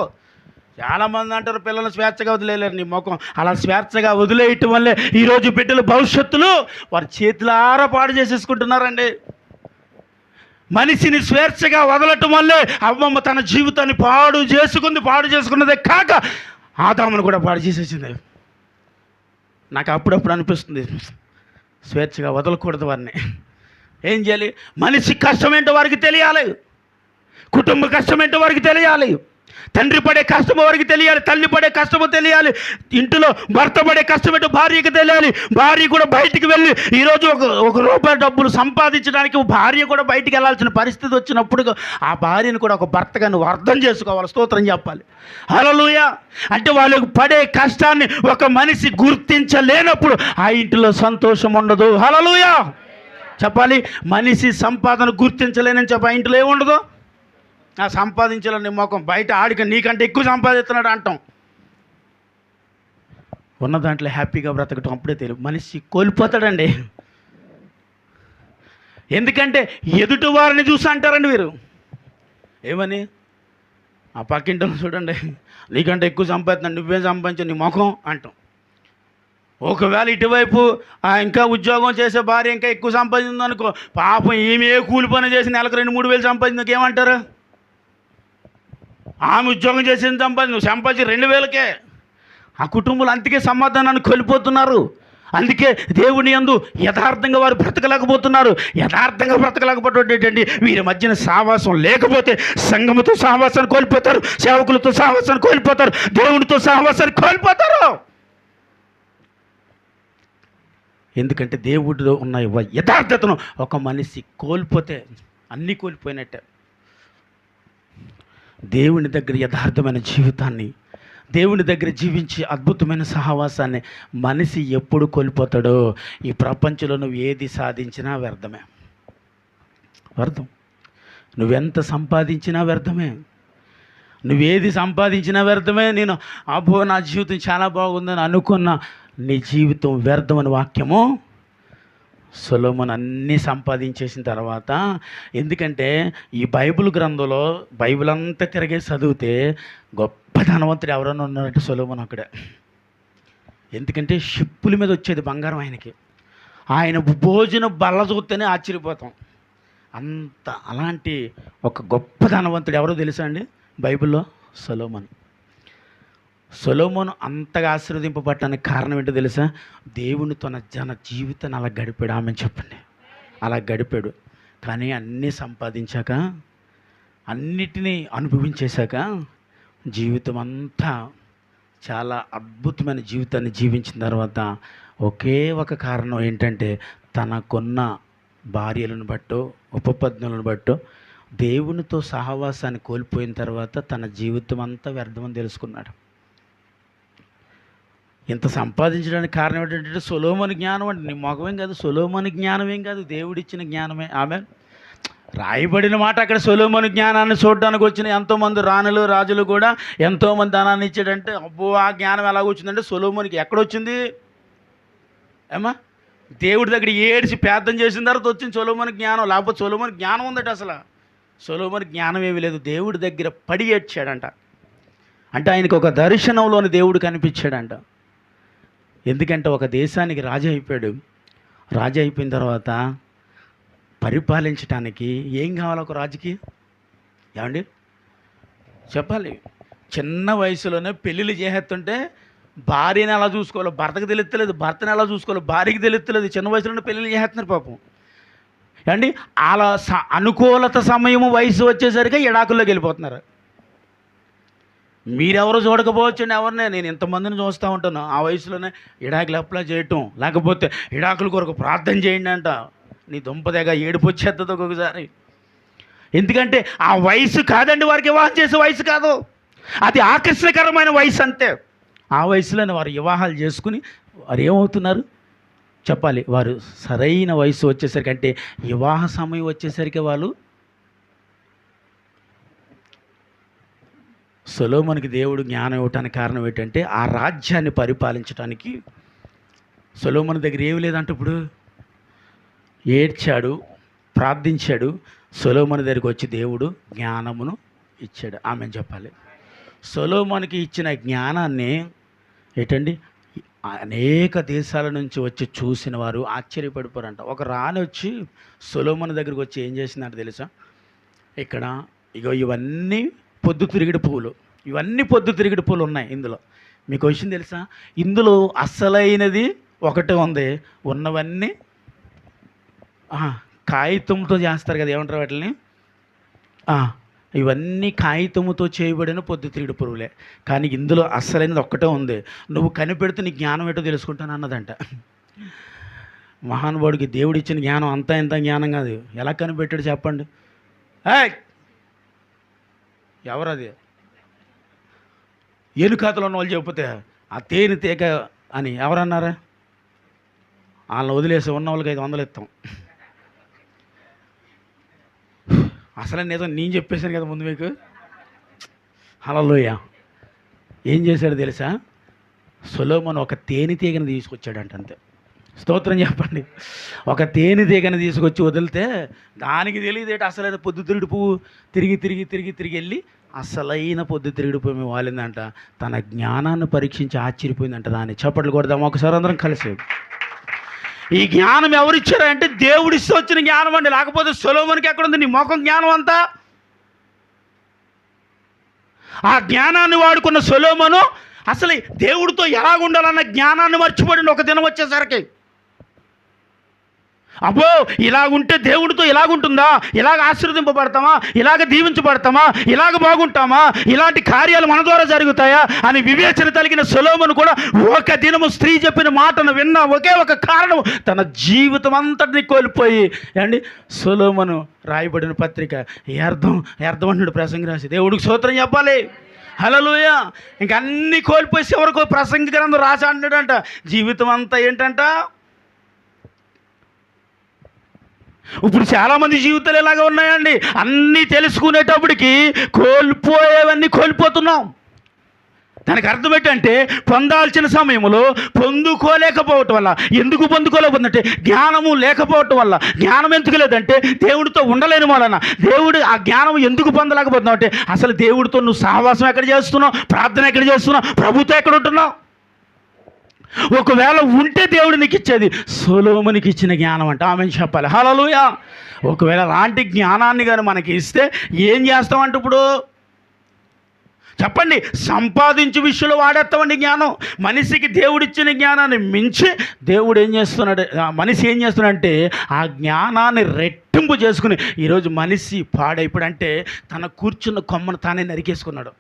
Speaker 1: చాలామంది అంటారు పిల్లల్ని స్వేచ్ఛగా వదిలేయలేరు. నీ ముఖం అలా స్వేచ్ఛగా వదిలేయటం వల్లే ఈరోజు బిడ్డల భవిష్యత్తులు వారి చేతులారా పాడు చేసేసుకుంటున్నారండి. మనిషిని స్వేచ్ఛగా వదలటం వల్లే అవ్వమ్మ తన జీవితాన్ని పాడు చేసుకున్నదే కాక ఆదామును కూడా పాడు చేసేసింది. నాకు అప్పుడప్పుడు అనిపిస్తుంది, స్వేచ్ఛగా వదలకూడదు వారిని. ఏం చేయాలి? మనిషి కష్టమేంటో వారికి తెలియాలి. కుటుంబ కష్టమేంటో వారికి తెలియాలి. తండ్రి పడే కష్టమో వారికి తెలియాలి. తల్లి పడే కష్టమో తెలియాలి. ఇంటిలో భర్త పడే కష్టమేంటో భార్యకి తెలియాలి. భార్య కూడా బయటికి వెళ్ళి ఈరోజు ఒక రూపాయి డబ్బులు సంపాదించడానికి భార్య కూడా బయటికి వెళ్ళాల్సిన పరిస్థితి వచ్చినప్పుడు ఆ భార్యను కూడా ఒక భర్తగా నువ్వు అర్థం చేసుకోవాలి. స్తోత్రం చెప్పాలి. హల్లెలూయా. అంటే వాళ్ళకు పడే కష్టాన్ని ఒక మనిషి గుర్తించలేనప్పుడు ఆ ఇంటిలో సంతోషం ఉండదు. హల్లెలూయా చెప్పాలి. మనిషి సంపాదన గుర్తించలేనని చెప్పి ఆ ఇంట్లో ఏముండదు. ఆ సంపాదించాలని మొఖం బయట ఆడిక నీకంటే ఎక్కువ సంపాదిస్తున్నాడు అంటాం. ఉన్న దాంట్లో హ్యాపీగా బ్రతకటం అప్పుడే తెలియదు. మనిషి కోల్పోతాడండి. ఎందుకంటే ఎదుటి వారిని చూసి అంటారండి వీరు. ఏమని? ఆ పక్కింటిని చూడండి, నీకంటే ఎక్కువ సంపాదిస్తున్నాడు, నువ్వేం సంపాదించు నీ ముఖం అంటాం. ఒకవేళ ఇటువైపు ఇంకా ఉద్యోగం చేసే భార్య ఇంకా ఎక్కువ సంపాదించింది అనుకో, పాపం ఈమె ఏ కూలి పని చేసి నెలకు 2-3 వేలు సంపాదించింది ఏమంటారు? ఆమె ఉద్యోగం చేసింది నువ్వు సంపాదించి 2,000కే. ఆ కుటుంబాలు అందుకే సమాధానాన్ని కోల్పోతున్నారు. అందుకే దేవుని యందు యథార్థంగా వారు బ్రతకలేకపోతున్నారు. యథార్థంగా బ్రతకలేకపోతే వీరి మధ్యన సహవాసం లేకపోతే సంఘముతో సహవాసాన్ని కోల్పోతారు, సేవకులతో సహవాసాన్ని కోల్పోతారు, దేవునితో సహవాసాన్ని కోల్పోతారు. ఎందుకంటే దేవుడిలో ఉన్న యథార్థతను ఒక మనిషి కోల్పోతే అన్నీ కోల్పోయినట్టే. దేవుని దగ్గర యథార్థమైన జీవితాన్ని, దేవుని దగ్గర జీవించి అద్భుతమైన సహవాసాన్ని మనిషి ఎప్పుడు కోల్పోతాడో ఈ ప్రపంచంలో నువ్వు ఏది సాధించినా వ్యర్థమే. వ్యర్థం. నువ్వెంత సంపాదించినా వ్యర్థమే. నువ్వేది సంపాదించినా వ్యర్థమే. నేను అబ్బో నా జీవితం చాలా బాగుందని అనుకున్న నీ జీవితం వ్యర్థమని వాక్యము సొలొమోను అన్నీ సంపాదించేసిన తర్వాత. ఎందుకంటే ఈ బైబిల్ గ్రంథంలో బైబిల్ అంతా తిరిగే చదివితే గొప్ప ధనవంతుడు ఎవరైనా ఉన్నారంటే సొలొమోను అక్కడే. ఎందుకంటే షిప్పుల మీద వచ్చేది బంగారం ఆయనకి. ఆయన భోజన బల్ల చూస్తేనే ఆశ్చర్యపోతాం. అలాంటి ఒక గొప్ప ధనవంతుడు ఎవరో తెలుసా అండి బైబిల్లో? సొలొమోను. సొలొమోను అంతగా ఆశీర్వదింపబడటానికి కారణం ఏంటో తెలుసా? దేవునితో జన జీవితాన్ని అలా గడిపాడు. ఆమె చెప్పండి, అలా గడిపాడు. కానీ అన్నీ సంపాదించాక, అన్నిటినీ అనుభవించేశాక జీవితం అంతా చాలా అద్భుతమైన జీవితాన్ని జీవించిన తర్వాత ఒకే ఒక కారణం ఏంటంటే తనకున్న భార్యలను బట్టో ఉపపత్నులను బట్టో దేవునితో సహవాసాన్ని కోల్పోయిన తర్వాత తన జీవితం అంతా వ్యర్థమని తెలుసుకున్నాడు. ఇంత సంపాదించడానికి కారణం ఏంటంటే సొలొమోను జ్ఞానం అంటే నీ మొగమేం కాదు, సొలొమోను జ్ఞానమేం కాదు, దేవుడిచ్చిన జ్ఞానమే. ఆమె రాయబడిన మాట అక్కడ సొలొమోను జ్ఞానాన్ని చూడడానికి వచ్చిన ఎంతోమంది రాణులు రాజులు కూడా ఎంతోమంది ధనాన్ని ఇచ్చాడంటే, అబ్బో ఆ జ్ఞానం ఎలాగొచ్చిందంటే సొలొమోనుకి ఎక్కడొచ్చింది ఏమా? దేవుడి దగ్గర ఏడిచి ప్రార్థన చేసిన తర్వాత వచ్చింది సొలొమోను జ్ఞానం. లేకపోతే సొలొమోను జ్ఞానం ఉందట అసలు. సొలొమోను జ్ఞానం ఏమీ లేదు, దేవుడి దగ్గర పడి ఏడ్చాడంట. అంటే ఆయనకు ఒక దర్శనంలోని దేవుడు కనిపించాడంట. ఎందుకంటే ఒక దేశానికి రాజు అయిపోయాడు. రాజు అయిపోయిన తర్వాత పరిపాలించడానికి ఏం కావాలి ఒక రాజుకి? ఏమండి చెప్పాలి. చిన్న వయసులోనే పెళ్ళిళ్ళు చేసేస్తుంటే భార్యని ఎలా చూసుకోవాలో భర్తకు తెలుస్తలేదు, భర్తను ఎలా చూసుకోవాలో భార్యకి తెలుస్తలేదు. చిన్న వయసులోనే పెళ్ళిళ్ళు చేసేస్తున్నారు పాపం. ఏమండి అలా అనుకూలత సమయము వయసు వచ్చేసరికి ఎడాకుల్లోకి వెళ్ళిపోతున్నారు. మీరెవరు చూడకపోవచ్చండి, ఎవరినే నేను ఇంతమందిని చూస్తూ ఉంటాను. ఆ వయసులోనే ఇడాకులు అప్లై చేయటం, లేకపోతే ఇడాకుల కొరకు ప్రార్థన చేయండి అంట. నీ దుంపదేగా ఏడుపు వచ్చేస్తుంది ఒక్కొక్కసారి. ఎందుకంటే ఆ వయసు కాదండి, వారికి వివాహం చేసే వయసు కాదు, అది ఆకర్షణకరమైన వయసు అంతే. ఆ వయసులోనే వారు వివాహాలు చేసుకుని వారు ఏమవుతున్నారు చెప్పాలి, వారు సరైన వయసు వచ్చేసరికి అంటే వివాహ సమయం వచ్చేసరికి వాళ్ళు సొలొమోనుకి దేవుడు జ్ఞానం ఇవ్వటానికి కారణం ఏంటంటే ఆ రాజ్యాన్ని పరిపాలించడానికి సొలొమోను దగ్గర ఏమి లేదంటే ఇప్పుడు ఏడ్చాడు, ప్రార్థించాడు. సొలొమోను దగ్గరికి వచ్చి దేవుడు జ్ఞానమును ఇచ్చాడు. ఆమె చెప్పాలి. సొలొమోనుకి ఇచ్చిన జ్ఞానాన్ని ఏంటండి అనేక దేశాల నుంచి వచ్చి చూసిన వారు ఆశ్చర్యపడిపోరంట. ఒక రాణి వచ్చి సొలొమోను దగ్గరికి వచ్చి ఏం చేసిందంటే తెలుసా? ఇక్కడ ఇగో ఇవన్నీ పొద్దుతిరుగుడు పువ్వులు, ఇవన్నీ పొద్దుతిరుగుడు పువ్వులు ఉన్నాయి ఇందులో. మీకు విషయం తెలుసా? ఇందులో అసలైనది ఒకటే ఉంది, ఉన్నవన్నీ కాగితంతో చేస్తారు కదా, ఏమంటారు వాటిని? ఇవన్నీ కాగితముతో చేయబడిన పొద్దుతిరుగుడు పురుగులే. కానీ ఇందులో అస్సలైనది ఒక్కటే ఉంది, నువ్వు కనిపెడితే నీ జ్ఞానం ఏంటో తెలుసుకుంటాను అన్నదంట. మహానుభావుడికి దేవుడిచ్చిన జ్ఞానం అంతా ఇంత జ్ఞానం కాదు. ఎలా కనిపెట్టాడు చెప్పండి? ఎవరది? ఏనుకాతలో ఉన్న వాళ్ళు చెప్పితే ఆ తేనె తీగ అని ఎవరన్నారా? వాళ్ళని వదిలేసి ఉన్న వాళ్ళకి 500 ఇస్తాం. అసలు నేను చెప్పేశాను కదా ముందు మీకు. హల్లెలూయా. ఏం చేశాడు తెలుసా? సొలొమోను ఒక తేనెటీగను తీసుకొచ్చాడంట, అంతే. స్తోత్రం చెప్పండి. ఒక తేనెటీగను తీసుకొచ్చి వదిలితే దానికి తెలియదేట అసలైన పొద్దుతిరుగుడు పువ్వు తిరిగి తిరిగి తిరిగి తిరిగి వెళ్ళి అసలైన పొద్దుతిరుగుడు పువ్వు వాలిందంట. తన జ్ఞానాన్ని పరీక్షించి ఆశ్చర్యపోయిందంట. దాన్ని చప్పట్లు కొడదాం ఒకసారి అందరం కలిసి. ఈ జ్ఞానం ఎవరిచ్చారంటే దేవుడిస్తే వచ్చిన జ్ఞానం అండి. లేకపోతే సొలొమోనుకి ఎక్కడుంది నీ మొఖం జ్ఞానం అంతా? ఆ జ్ఞానాన్ని వాడుకున్న సొలొమోను అసలు దేవుడితో ఎలాగుండాలన్న జ్ఞానాన్ని మర్చిపోయింది ఒక దినం వచ్చేసరికి. అబ్బో ఇలాగుంటే దేవుడితో ఇలాగుంటుందా, ఇలాగ ఆశీర్వదింపబడతామా, ఇలాగ దీవించబడతామా, ఇలాగ బాగుంటామా, ఇలాంటి కార్యాలు మన ద్వారా జరుగుతాయా అని వివేచన కలిగిన సొలొమోను కూడా ఒక దినము స్త్రీ చెప్పిన మాటను విన్న ఒకే ఒక కారణం తన జీవితం అంతటిని కోల్పోయి అండి సొలొమోను రాయబడిన పత్రిక అర్థం అంటున్నాడు ప్రసంగి రాసి. దేవుడికి స్తోత్రం చెప్పాలి. హల్లెలూయా. ఇంక అన్నీ కోల్పోయి చివరకు ప్రసంగి గ్రంథం రాసి అంటాడంట జీవితం అంతా ఏంటంట. ఇప్పుడు చాలామంది జీవితాలు ఎలాగా ఉన్నాయండి, అన్నీ తెలుసుకునేటప్పటికి కోల్పోయేవన్నీ కోల్పోతున్నాం. దానికి అర్థం ఏంటంటే పొందాల్సిన సమయంలో పొందుకోలేకపోవటం వల్ల. ఎందుకు పొందుకోలేకపోతుందంటే జ్ఞానము లేకపోవటం వల్ల. జ్ఞానం ఎందుకు లేదంటే దేవుడితో ఉండలేని వలన. దేవుడు ఆ జ్ఞానం ఎందుకు పొందలేకపోతున్నావు అంటే అసలు దేవుడితో నువ్వు సహవాసం ఎక్కడ చేస్తున్నావు, ప్రార్థన ఎక్కడ చేస్తున్నావు, ప్రభుతో ఎక్కడ ఉంటున్నావు. ఒకవేళ ఉంటే దేవుడు నీకు ఇచ్చేది సొలొమోనుకి ఇచ్చిన జ్ఞానం అంటే ఆమె చెప్పాలి. హల్లెలూయా. ఒకవేళ అలాంటి జ్ఞానాన్ని కానీ మనకి ఇస్తే ఏం చేస్తామంటే ఇప్పుడు చెప్పండి, సంపాదించే విషయంలో వాడేస్తామండి జ్ఞానం. మనిషికి దేవుడిచ్చిన జ్ఞానాన్ని మించి దేవుడు ఏం చేస్తున్నాడు, మనిషి ఏం చేస్తున్నాడంటే ఆ జ్ఞానాన్ని రెట్టింపు చేసుకుని ఈరోజు మనిషి పాడైపోయాడంటే తన కూర్చున్న కొమ్మను తానే నరికేసుకున్నాడు.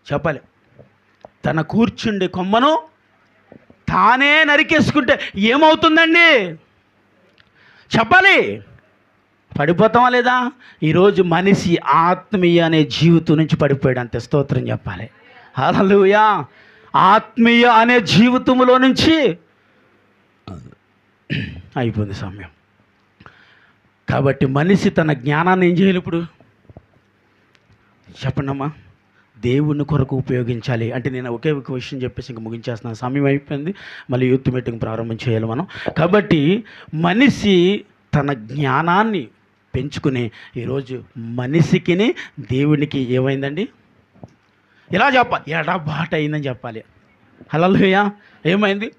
Speaker 1: చెప్పాలి, తన కూర్చుండే కొమ్మను తానే నరికేసుకుంటే ఏమవుతుందండి చెప్పాలి? పడిపోతామా లేదా? ఈరోజు మనిషి ఆత్మీయ అనే జీవితం నుంచి పడిపోయాడు, అంతే. స్తోత్రం చెప్పాలి. హల్లెలూయా. ఆత్మీయ అనే జీవితంలో నుంచి అయిపోయింది సమయం. కాబట్టి మనిషి తన జ్ఞానాన్ని ఏం చేయాలి ఇప్పుడు చెప్పండమ్మా? దేవుని కొరకు ఉపయోగించాలి. అంటే నేను ఒకే ఒక విషయం చెప్పేసి ఇంక ముగించేస్తున్నాను, సమయం అయిపోయింది. మళ్ళీ యూత్ మీటింగ్ ప్రారంభం చేయాలి మనం. కాబట్టి మనిషి తన జ్ఞానాన్ని పెంచుకుని ఈరోజు మనిషికి దేవునికి ఏమైందండి? ఇలా చెప్పాలి, ఎడబాటు అయిందని చెప్పాలి. హల్లెలూయా. ఏమైంది?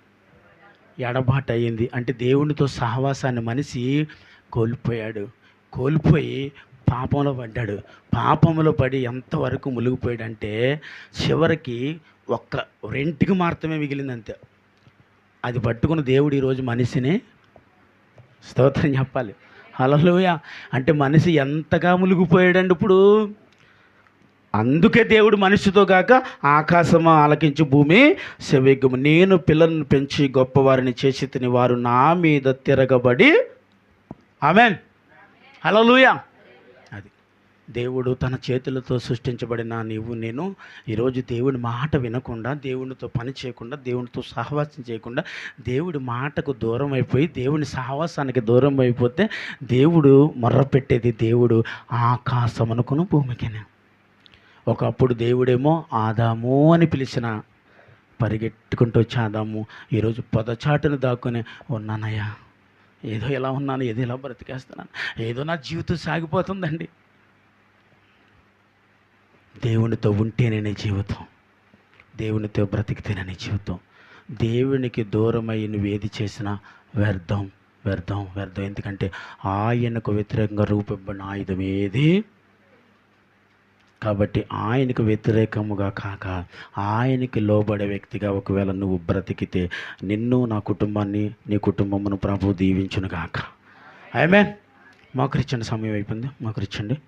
Speaker 1: ఎడబాటు అయ్యింది. అంటే దేవునితో సహవాసాన్ని మనిషి కోల్పోయాడు. కోల్పోయి పాపంలో పడ్డాడు. పాపంలో పడి ఎంతవరకు మునిగిపోయాడంటే చివరికి ఒక్క రెంటికి మాత్రమే మిగిలిందంతే. అది పట్టుకుని దేవుడు ఈరోజు మనిషిని స్తోత్రం చెప్పాలి. హల్లెలూయా. అంటే మనిషి ఎంతగా మునిగిపోయాడండి ఇప్పుడు. అందుకే దేవుడు మనిషితో కాక ఆకాశమా ఆలకించి భూమి సెవిగ్గము, నేను పిల్లలను పెంచి గొప్పవారిని చేసి తిని వారు నా మీద తిరగబడి. ఆమేన్. హల్లెలూయా. అది దేవుడు తన చేతులతో సృష్టించబడిన నీవు నేను ఈరోజు దేవుడి మాట వినకుండా, దేవునితో పని చేయకుండా, దేవునితో సహవాసం చేయకుండా, దేవుడి మాటకు దూరం అయిపోయి దేవుని సహవాసానికి దూరం అయిపోతే దేవుడు మొర్రపెట్టేది దేవుడు ఆకాశమునకును భూమికినే. ఒకప్పుడు దేవుడేమో ఆదాము అని పిలిచిన పరిగెట్టుకుంటూ వచ్చి ఆదాము ఈరోజు పొదచాటును దాక్కుని ఉన్నానయ్యా, ఏదో ఎలా ఉన్నాను, ఏదో ఎలా బ్రతికేస్తున్నాను, ఏదో నా జీవితం సాగిపోతుందండి. దేవునితో ఉంటేనే నీ జీవితం, దేవునితో బ్రతికితేనే నీ జీవితం. దేవునికి దూరమై నువ్వు ఏది చేసినా వ్యర్థం వ్యర్థం వ్యర్థం. ఎందుకంటే ఆయనకు వ్యతిరేకంగా రూపొందిన ఆయుధం ఏది? కాబట్టి ఆయనకు వ్యతిరేకముగా కాక ఆయనకి లోబడే వ్యక్తిగా ఒకవేళ నువ్వు బ్రతికితే నిన్ను, నా కుటుంబాన్ని, నీ కుటుంబమును ప్రభువు దీవించును గాక. ఆమేన్. మోకరించండి, సమయం అయిపోయింది. మోకరించండి.